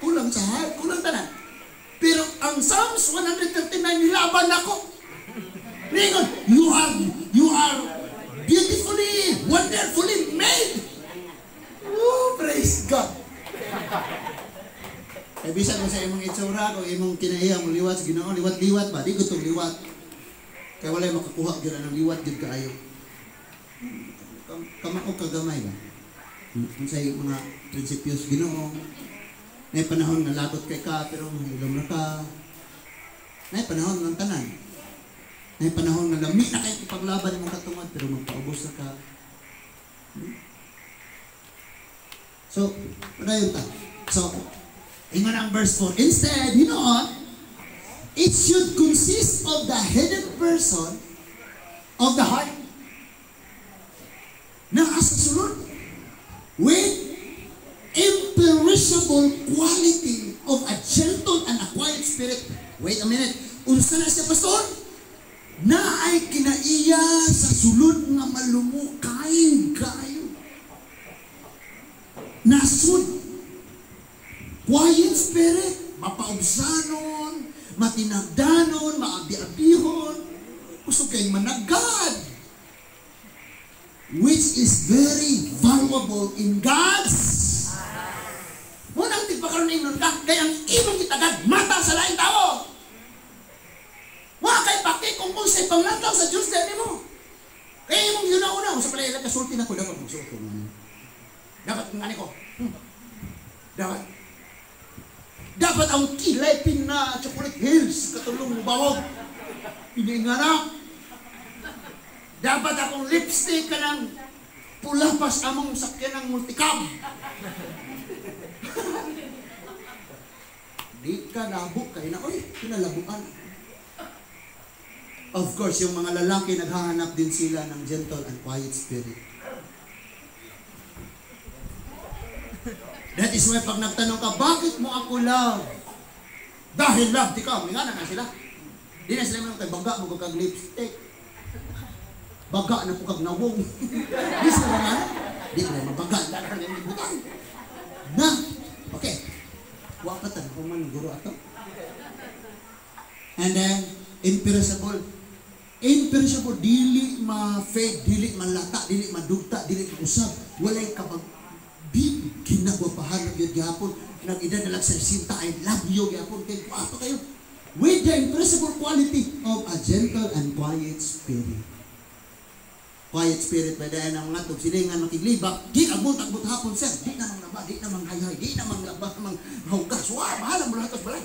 Kulang sa heart, kulang tanan. Pero ang Psalms 139 nilaban ako. Lingon, you are beautifully, wonderfully made. Oh, praise God. Kaya bisan mo sa imong itsura, kung imong kinaiya mo liwat sa Ginoo, liwat-liwat ba? Di ko itong liwat. Kaya wala makakuha gyud ng liwat gyud kaayo. Kamao kagamay ba? Sa mga prinsipyos Ginoo. May panahon na lagot kay ka, pero mahilom na ka. May panahon ng tanan. May panahon na lami na kayo ipaglaban mong katungad, pero magpaubos na ka. So, padayon ta. So, ingon ang verse 4. Instead, you know what? It should consist of the hidden person of the heart na asa sulod with imperishable quality of a gentle and a quiet spirit. Wait a minute. Unsa na siya, pastor? Na ay kinaiya sa sulod nga malumukay kayo. Nasud. Quiet spirit. Mapaubsanon, matinagdanon, maabi-abihon. Gusto kayong managad. Which is very valuable in God's. Munang tigpakaroon ingnon ka, kaya ang imong kitagad, mata sa laing tao. Wa kay paki kung unsay panglantaw sa Dios dali mo. Kaya imong yuna-una, sa pala ilang kasulti na ko, dapat magsuot ko. Dapat ngani ko. Dapat ang kilay pina chocolate hills, katulong mo bawog. Piningana. Dapat akong lipstick ka ng pula pas among sakyan ng multicam. Di ka labok kayo na, oy, pinalabuan. Of course, yung mga lalaki naghahanap din sila ng gentle and quiet spirit. That is why pag nagtanong ka, bakit mo ako love? Dahil love, di ka, may nga na sila. Di na sila manong kay baga mo kag lipstick. Baga na po kag nawong. Di sila nga, di na mabaga, lalang yung libutan. Na, okay. Wapatan, kung man guro ato. And then, imperishable. Imperishable, dili ma-fade, dili malata, dili madugta, dili usab. Walay kabag. Di kinagwapahan ng yun gihapon. Nag-ida na lang sa sinta, I love you gihapon. Kaya kwato kayo. With the imperishable quality of a gentle and quiet spirit. Quiet spirit, by dahil ng mga tog silingan makiglibak, di agbot-agbot hapon, sir. Di namang laba, di namang hayay, di namang laba, namang haugas. Wow, mahalang mo lahat balay.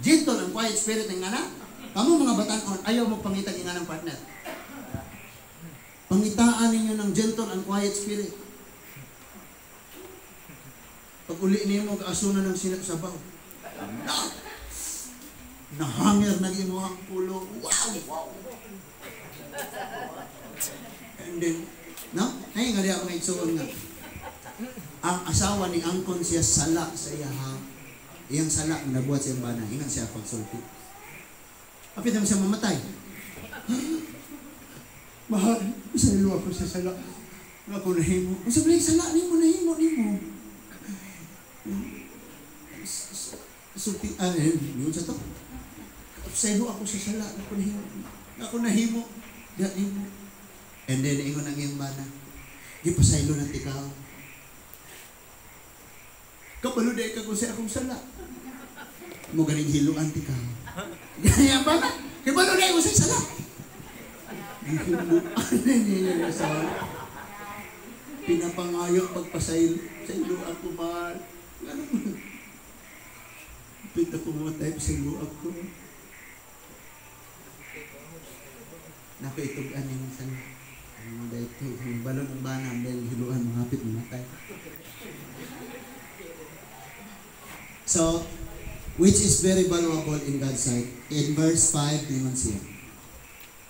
Gentle and quiet spirit ng ngana. Kamu mga batanon, ayaw magpangitag nga ng partner. Pangitaan ninyo ng gentle and quiet spirit. Pag uli niyo mo, kaasunan ng sinagsabaw. Nahangir na imuhang pulo. Wow! And then, no? Ay, nga diya ako na itsuon nga. Ang asawa ni Angkon siya sala sa iyahang. Iyang sala ang nabuhat sa iyang bana. Ingan siya pagsulti. Kapit naman siya mamatay. Mahal, masaylo ako sa sala. Ako nahimo. Ang sabi, sala ni mo, nahimo. Sulti, yun sa to. Saylo ako sa sala. Ako nahimo. And then, ingon ang iyong bana. Ipasaylo ng tikaw. Kapalo dahil ka kung sa akong sala. Mo galing hiluan tikaw. Ganyan ba na? Kapalo dahil ko sa sala. Hiluan niya sa pinapangayok pagpasaylo. Saylo ako mahal. Ano mo? Pita ko mamatay pa saylo ako. Napaitugan niya ng sana. Dahil yung balon ng bana, dahil hiluan, mahapit, mamatay. So, which is very valuable in God's sight. In verse 5, naman siya.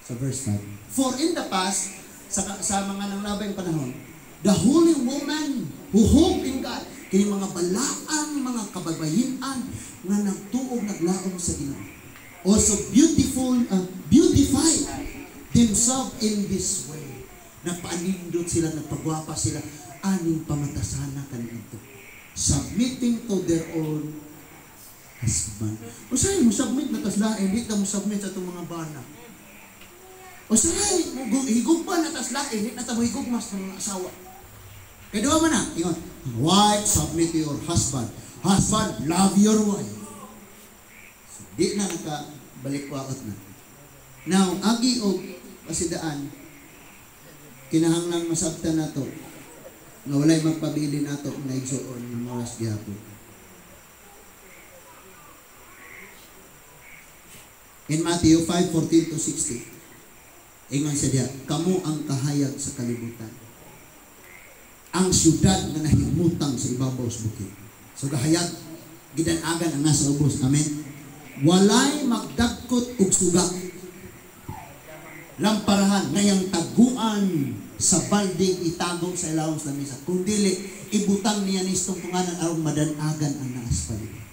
So, verse 5. For in the past, sa mga nanglabay panahon, the holy woman who hope in God, kini mga balaang, mga kababayinan, nga nagtuog, naglaom sa Ginoo. Also beautified themselves in this way. nagpaanindot sila, nagpagwapa sila, aning pamatasana kanito. Submitting to their own husband. O sa'yo, mo submit na taslain, hindi na mo submit sa itong mga bana. O sa'yo, higugma na taslain, hindi na mo higugma sa mga asawa. Kaya doon mo na, ingon, wife, submit to your husband. Husband, love your wife. So, di na nakabalik-wakot na. Now, agi o pasidaan, kinahanglang masabtan na to, nga walay magpabili na to, na igsuon, ng oras gihapon. In Matthew 5:14-16, ingon siya diya, kamu ang kahayag sa kalibutan. Ang syudad na nahimutang sa ibabaw sa bukid. So kahayag, gidanagan ang nasa ubos. Amen? Walay magdagkot ug suga. Lamparahan, ngayang taguan sa balding itago sa ilawom sa lamisa. Kung dili, ibutang niya ni tungtunganan arong madanagan ang naas paligid.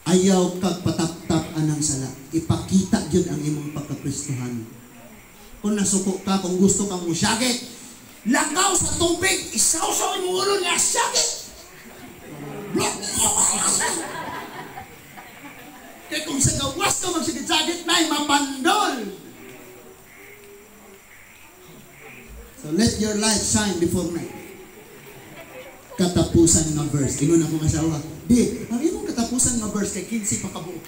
Ayaw kag patap-tap anang sala. Ipakita yun ang imong pagkapristuhan. Kung nasuko ka, kung gusto kang musyagit, lakaw sa tubig, isaw-saw yung ulo niya, syagit! Kaya kung sa gawas ka magsigit-sagit na, mapandol! So let your light shine before night. Katapusan nga verse. Ingon akong asawa, di, ang imong katapusan nga verse kay 15 pa kabuok.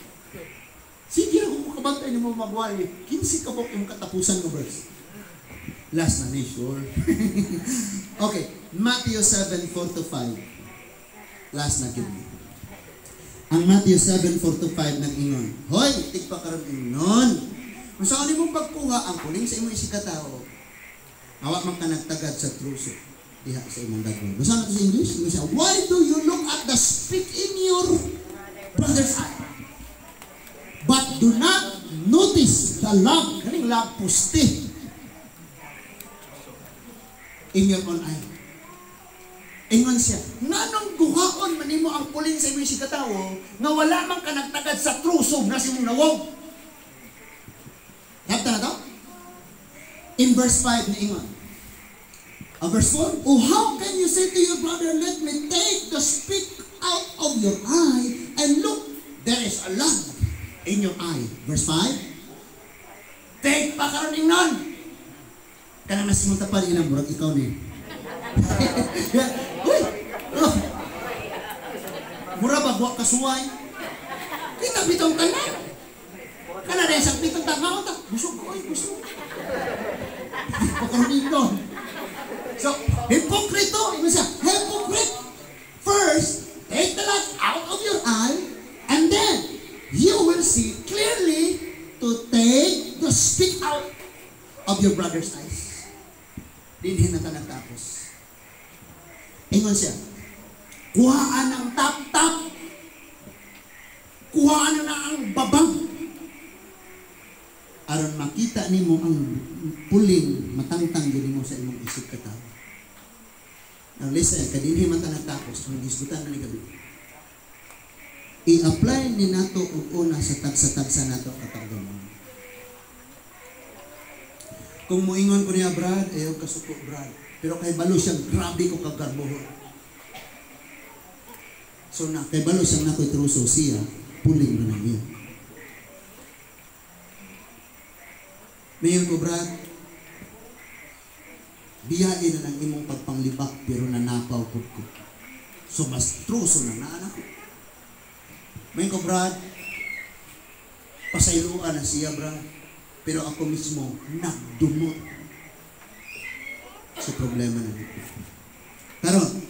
Sige na kung makabantay ni mo magwali, 15 kabuok yung katapusan nga verse. Last na ni, sure. Okay, Matthew 7:4-5. Last na gid. Ang Matthew 7:4-5 nang ingon, hoy, tigpa karon ingon. Kung saan mo pagkuha ang kuling sa imong isikatawo, awak man ka nagtagad sa truso diha sa imong dagway. Basta na to sa English, ingon siya, why do you look at the speck in your brother's eye, but do not notice the log, kaning log pusti, in your own eye? Ingon siya, nganong guhaon man nimo ang puling sa imong sikatawo nga wala man ka nagtagad sa truso na si mong nawog? Yapta na to? In verse 5 ni ingon, verse 4, oh, how can you say to your brother, let me take the speck out of your eye, and look, there is a log in your eye. Verse 5, take pa karon ingnon. Kanang nasimunta pa rin murag ikaw ni. Uy! Mura ba buwak kasuway? Kita bitong kanan. Kana na isang pitong tanggaw ta. Busog ko, busog. Pa karon ingnon. So, hipokrito, ito siya, hypocrite. First, take the light out of your eye, and then you will see clearly to take the speck out of your brother's eyes. Dinhin na ta nagtapos. Ingon siya, kuhaan ang tap-tap, kuhaan na ang babang, aron makita nimo ang puling matangtang diri mo sa imong isip katawo. Now listen, kadinhi man ta nagtapos, ang diskutan na ni gabi. I-apply ni nato og una sa tagsa-tagsa nato katawgon. Kung moingon ko niya, Brad, ayaw kasuko, Brad. Pero kay balo siya, grabe ko kagarbohon. So na, kay balo siya na ko'y truso siya, puling na niya. Mayon ko, Brad, biyain na ng imong pagpanglibak, pero nanapaw ko. So mas truso na naanak ko. Mayon ko, Brad, pasayluan na siya, Brad. Pero ako mismo, nagdumot sa problema na dito. Karon,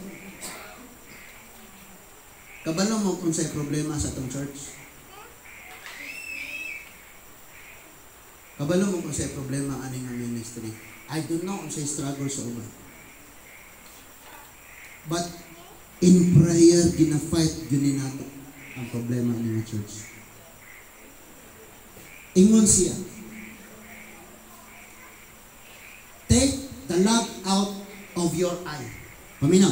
kabalo mo kung sa'y problema sa itong church? Kabalo mo kung sa'y problema aning ang ministry? I don't know kung sa'y struggle sa uban. But, in prayer, gina-fight, gini nato ang problema aning ang church. Ingon siya, take the log out of your eye. Paminaw.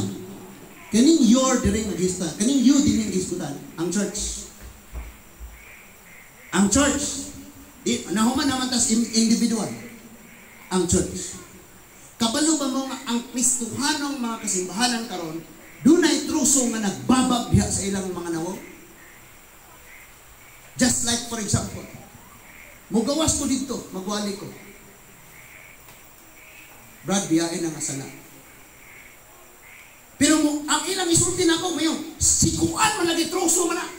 Kaning your diri magista, kaning you dinhi giskutan ang church. Ang church. Nahuman naman tas individual. Ang church. Kabalo ba mo nga ang Kristohanong mga kasimbahanan karon dunay truso nga nagbabag diha sa ilang mga nawo? Just like for example, mugawas ko dito, magwali ko. Brad, biyain ang asala. Pero ang ilang isulti na ako ngayon, sikuan man lagi truso man na.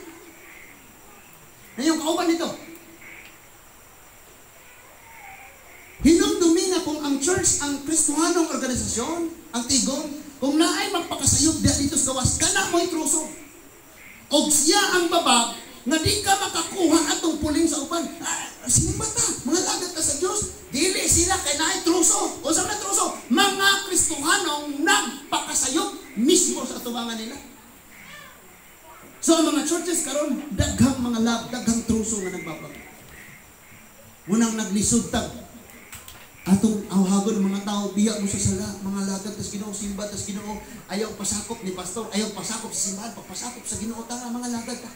Ngayong kauban nito. Hinumdumi nga kung ang church, ang Kristohanong organisasyon, ang tigon, kung naay magpakasayop dito sa gawas, kana mo'y truso. Og siya ang babag, nga di ka makakuha atong puling sa uban. Sino ba ta? Mga lagat ka sa Diyos. Dili sila kay naay truso. O sa mga truso? Mga Kristohanong nagpakasayop mismo sa tubangan nila. So ang mga churches karon daghang mga daghang truso nga nagbabag. Munang naglisod tag atong awhagon mga tao, biya mo sa sala, mga lagat tas Ginoo, simba tas Ginoo, ayaw pasakop ni pastor, ayaw pasakop sa simbahan, pagpasakop sa Ginoo ta mga lagat ta.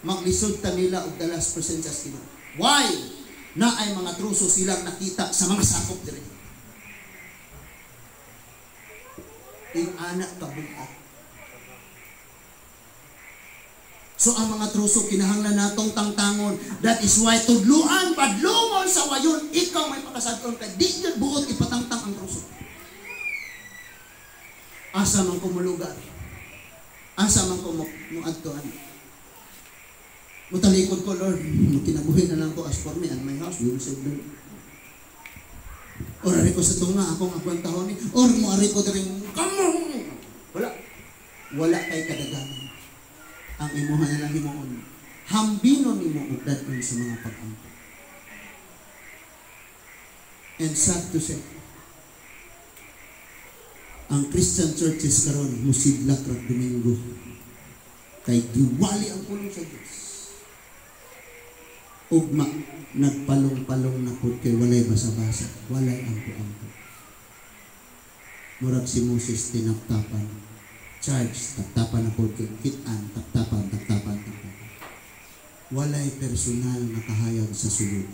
Maglisod ta nila og dalas presensya sa Ginoo. Why? Na ay mga truso silang nakita sa mga sakop dire. Ing anak kabuhat. So ang mga truso kinahanglan natong tangtangon. That is why tudluan padlungon sa wayon ikaw may pakasadton kay di gyud buot ipatangtang ang truso. Asa man ko mulugar. Asa man ko muadtoan. Mutalikod ko, Lord, kinabuhi na lang ko as for me and my house, we will serve them. Or ari ko sa tunga, akong agwantahon ni, or mo ari ko rin, kamong! Wala kay kadaganan. Ang imuha na lang himuon. Hambinon ni mo ugdad sa mga pag-ampo. And sad to say, ang Christian churches karon musidlak rag Domingo. Kay giwali ang pulong sa Diyos. Ugma, nagpalong-palong na po kay walay basa-basa, walay ampo-ampo. Murag si Moses tinaptapan, charge, taptapan na po kay kitan, taptapan. Walay personal na kahayag sa sulod.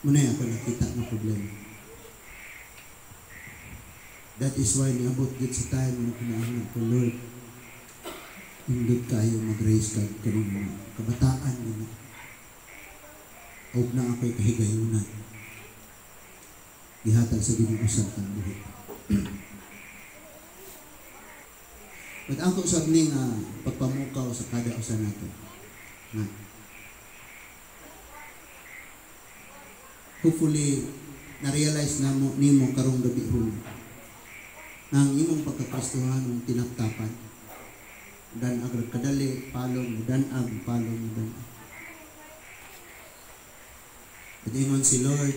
Muna ako nakita na problema. That is why niabot dito sa time na kinahanglan ko, Lord, hindi kayo mag-raise kanong mga kabataan nila. Huwag na ako'y kahigayunan. Ihatag sa binuusap ang buhay. But ako sabi nga pagpamukaw sa kada usa nato. Na hopefully na-realize na mo nimo karong gabi huli. Ang imong pagkakristohan ng tinaptapan. Dan agad kadali, palong, danag, palong, danag. At ingon si Lord,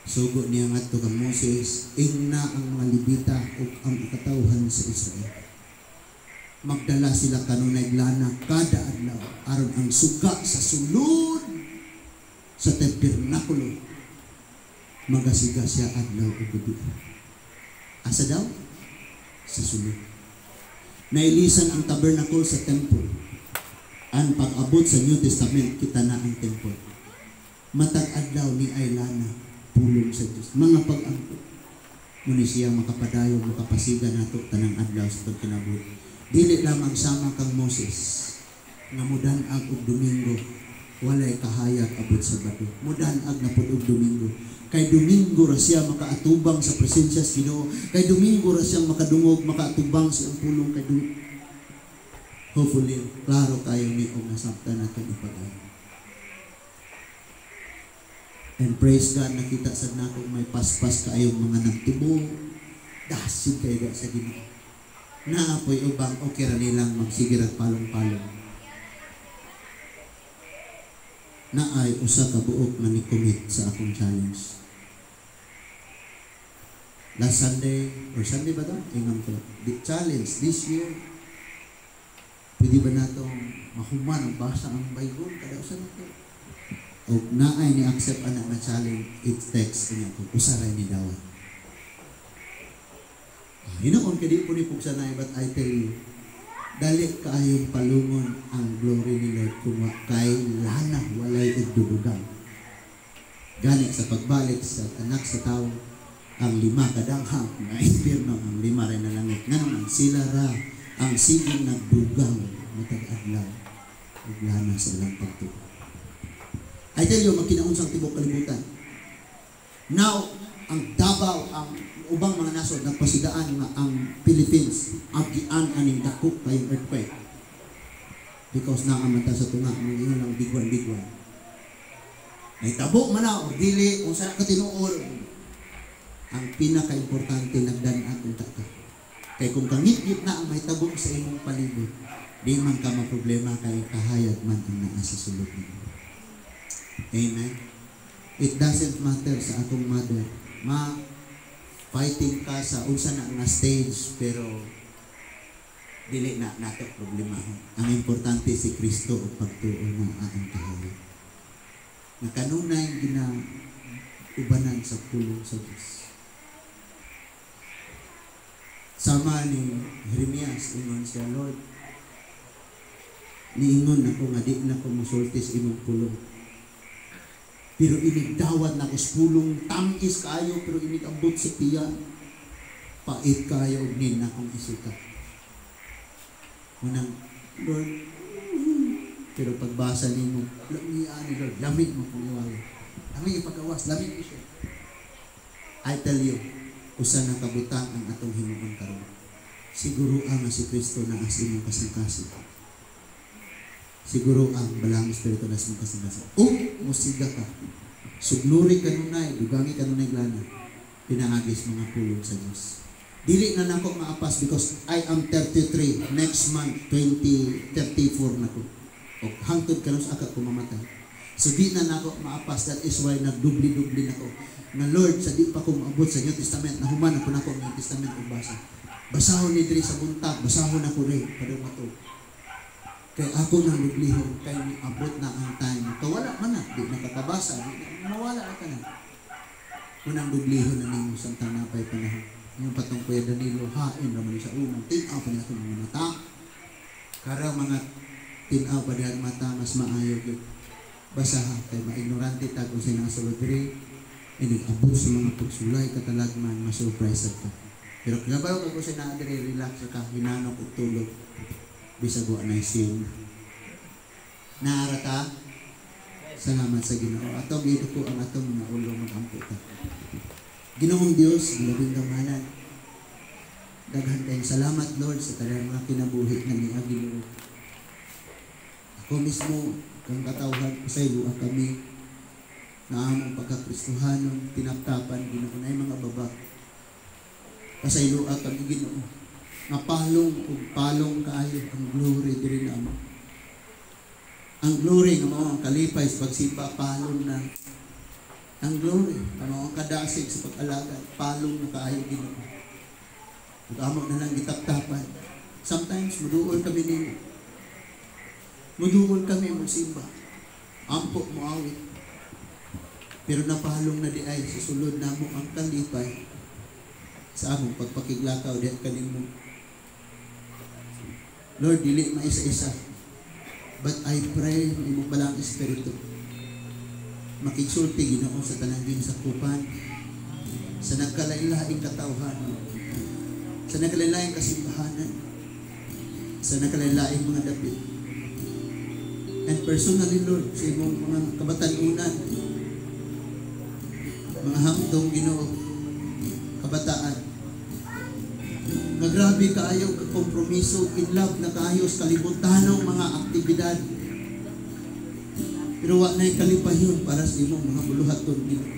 sugo niya nga ito kang Moses, ingna ang mga libita o ang ikatauhan sa Israel. Magdala sila kanunay lana kada adlaw, aron ang suga sa sulod sa tabernakulo. Magasiga siya adlaw o gabi. Asa daw? Sa sulod. Nailisan ang tabernacle sa temple. Ang pag-abot sa New Testament, kita na ang temple. Matag adlaw ni Aylana, pulong sa Diyos. Mga pag-angkot. Muna siya makapadayon, makapasiga nato tanang adlaw sa pagkinabot. Dili lamang sama kang Moses, nga mudanag og Domingo, walay kahayag abot sa bato. Mudanag na pud og Domingo. Kay Domingo ra siya makaatubang sa presensya sa Ginoo. Kay Domingo ra siya makadungog, makaatubang sa ang pulong kay Domingo. Hopefully, klaro kayo ni og nasabtan natin ipagay. And praise God, nakita sa nako may paspas kayong mga nagtubo. Dasig kayo sa Ginoo. Naapoy ubang okay ra nilang magsigirag palong-palong. Naay usa ka buok na ni-commit sa akong challenge. Last Sunday, or Sunday ba ito? Ingang ko. The challenge this year, pwede ba natong mahuman ang basa ang Bible? Kada usa na ito. O naay ni-accept anak na challenge, it text niya ko. Usaray ni Dawat. Hinoon ka di po ni Pugsanay, but I tell you, dali kaayong palungon ang glory ni Lord kung kay lana walay igdudugang. Gani sa pagbalik sa anak sa tao, ang 5 kadanghang nga impierno, ang 5 rin na langit. Nga naman, sila ra ang siging nagdugang matag adlaw ug lana sa ilang pagtuo. I tell you, magkinaunsang tibok kalibutan. Now, ang Davao, ang ubang mga nasod, nagpasidaan nga ang Philippines, agian aning dako kayong earthquake. Because naamanta sa tunga, mga ingon ang bigwan-bigwan. Ay tabo man na, o dili, kung saan ka tinuol. Ang pinaka-importante, nagdanat kung taka. Kaya kung kangit-ngit na ang may tabo sa imong palibot, di man ka maproblema kay kahayag man ang naa sa sulod ninyo. Amen. It doesn't matter sa akong mother. Fighting ka sa unsa na nga stage, pero dili na nato problema. Ang importante si Kristo o pagtuo na atong kahayag. Nga kanunay ginaubanan sa pulong sa Diyos. Sama ni Jeremias, ingon siya, Lord, niingon ako nga di na ko musultis imong pulong. Pero inigdawat na ko sa pulong, tamis kayo, pero inigabot sa tiyan. Pait kayo, ugnin na kong isuka. Unang, Lord, pero pagbasa ninyo, lamian ni Lord, lamig mo kong iwala. Lamig ipagawas, lamig siya. I tell you, usa na kabutang ang atong himuon karon. Siguro ang si Kristo na as imong kasing-kasing. Siguro ang balang espiritu na imong kasing-kasing. Musiga ka. Sugnuri kanunay, dugangi kanunay glana. Pinangagis mga pulong sa Diyos. Dili na nako maapas because I am 33. Next month, 34 na ko. O hangtod karon sa aka ko mamatay. So di na nako maapas. That is why nagdubli-dubli nako. Na Lord, sa di pa ko maabot sa New Testament, nahuman ako na ko ang New Testament o basa. Basahon ni Dre sa buntag, basahon ako rin, padang mato. Kaya ako nang lublihon, kaya abot na ang time. Kawala man na, di nakakabasa, di nawala na ka na. Unang lublihon na ninyo sa tanapay panahon. Yung patong Kuya Danilo, hain naman sa unang, tinaw pa niya itong mga mata. Kara mga tinaw pa niya mata, mas maayo yun. Basahan, kaya maignorante tago sa nasulod rin. Abot sa mga pagsulay, katalagman, masurprise ka. Pero kagabaw ka ko sa naadiri, relax ka, hinanok at tulog. Bisag wa na sin. Naarata, salamat sa Ginoo. Atong ito ko ang atong mga ulo mag-ampo ta. Ginoong Diyos, labing gamanan. Daghan tayong salamat, Lord, sa talang mga kinabuhi na niya Ginoo. Ako mismo, kang katawhan ko sa iyo, kami na among pagkakristuhanon, tinaptapan, Ginoo na yung mga baba. Pasaylo at kami Ginoo. Nga palong kaayo ang glory diri na mo. Ang glory nga mao ang kalipay sa pagsimba, palong na. Ang glory, ang kadasig sa pag-alagad, palong na kaayo Ginoo. Ug amo na lang gitaptapan. Sometimes muduol kami nimo. Muduol kami magsimba. Ampo mo awit. Pero napalong na di ay sa sulod na mo ang kalipay sa among pagpakiglakaw diyan kanimo. Lord, dili maisa-isa. But I pray na imong balang espiritu makigsulti Ginoo sa tanang sakupan, sa nagkalailaing katawhan, sa nagkalailaing kasimbahanan, sa nagkalailaing mga dapit. And personally, Lord, sa imong mga kabatanunan, mga hamdong Ginoo, kabataan, nga grabe kaayo kakompromiso, in love na kaayo sa kalibutanong mga aktibidad. Pero wa na'y kalipayon para sa imong mga buluhaton Ginoo.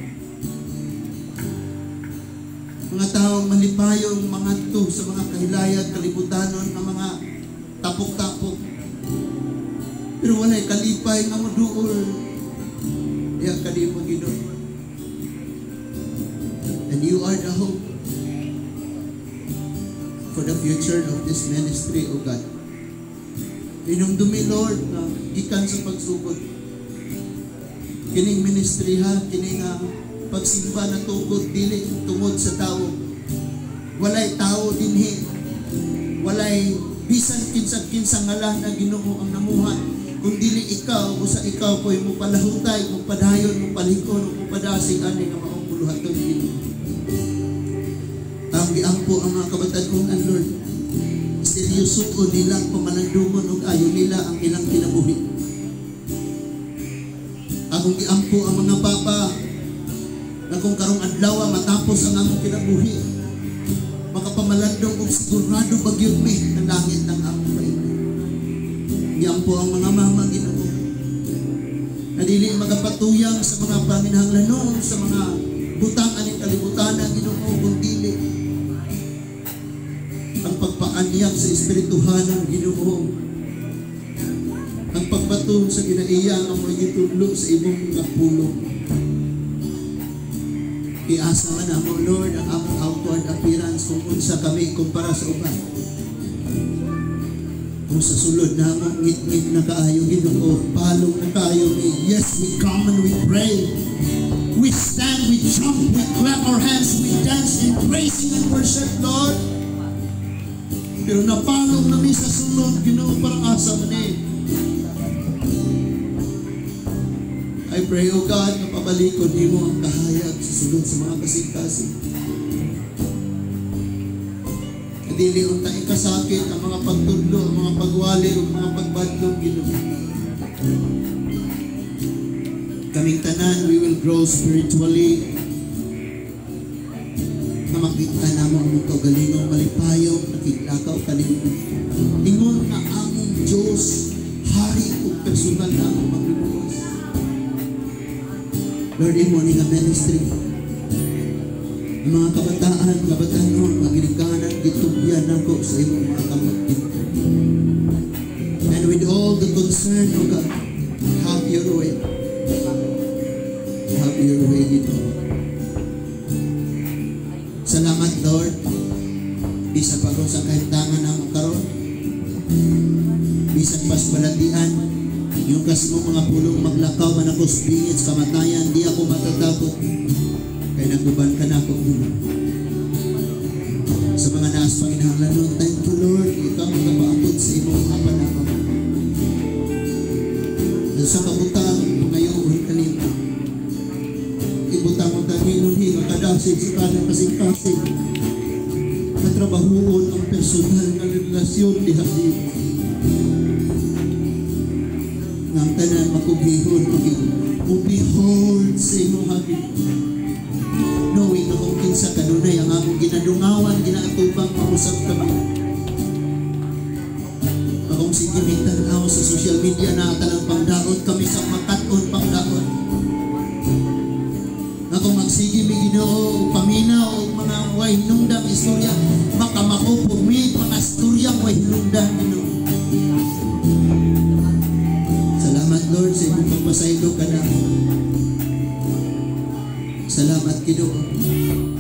Mga taong malipayong mga to sa mga kahilaya, kalibutanon, ng mga tapok-tapok. Pero wala'y kalipay nga moduol. Diyan kanimo Ginoo. And you are the hope for the future of this ministry, O God. Inumdumi, Lord, na gikan sa pagsugod. Kining ministry ha, kining pagsimba na tugod, dili tungod sa tao. Walay tao dinhi. Walay bisan kinsa-kinsa ngalan na Ginoo ang namuhat. Kung dili ikaw, usa ikaw ko'y mo palahutay, mo padayon, mo palikon, mo padasig ani nga maong buluhaton Ginoo. Ang giampo ang mga kabatanunan, Lord. Seryosoon nilang pamalandungon ug ayo nila ang ilang kinabuhi. Akong giampo ang mga papa na kung karong adlaw matapos ang among kinabuhi, makapamalandong ug sigurado bagyod mi ang langit ng among paiging. Giampo ang mga mama Ginoo na dili magapatuyang sa mga panginahanglanon, sa mga butang aning kalibutan Ginoo, kung dili ang pagpaanyag sa espirituhan ng Ginoo, ang pagbaton sa kinaiya ang mga gitudlo sa imong mga pulong. Iasa man ako, Lord, ang among outward appearance kung unsa kami kumpara sa uban. Kung sa sulod na among ngit-ngit na kaayo Ginoo, palong na kaayo ni, yes, we come and we pray. We stand, we jump, we clap our hands, we dance in praising and worship, Lord. Pero napalong namin sa sulod, Ginoo, parang asa man eh. I pray, O God, na pabalikod mo ang kahayag sa sulod sa mga kasing-kasing. Dili unta ikasakit ang mga pagtudlo, ang mga pagwali, ang mga pagbadlong Ginoo. Kaming tanan, we will grow spiritually. Na makita namo ang mga kaugalingong malipayong, nakiklakaw kalimut. Ingon na among Diyos, hari o personal na among magluluwas. Lord, imo ni nga ministry. Ang mga kabataan, kabatanon, magilikanan, gitubyan ako sa imong mga kamot. And with all the concern, O God, have your way. Have your way, Ginoo. Salamat, Lord. Bisa pa sa kahintangan ng karon. Bisan pas balatian. Yung kasi mo mga pulong maglakaw man ako sa bingit sa kamatayan, di ako matatakot. Kaya nagbuban ka na ako, Ginoo. Sa mga naas panginahanglan, thank you, Lord. Ikaw magpaabot sa imong mga panahon. Sa kabutang, ngayon, kanina. Ibutang mo tangingon, makadasig sa kanang kasing-kasing. Katrabahuon ang personal na relasyon dihadim. Ang tanan makubihon, mubihon sa imong hagin. Knowing na kung kinsa kanunay ang akong ginadungawan, ginaatubang mausap kami. Akong sige mitanaw sa social media na talang pangdaot kami sa makaton pangdaot. Akong magsige mi Ginoo paminaw og mga way hinungdang istorya, makamaupo mi mga istoryang way hinungdang Ginoo. Salamat, Lord, sa imong pagpasaylo ka na. Salamat, Ginoo.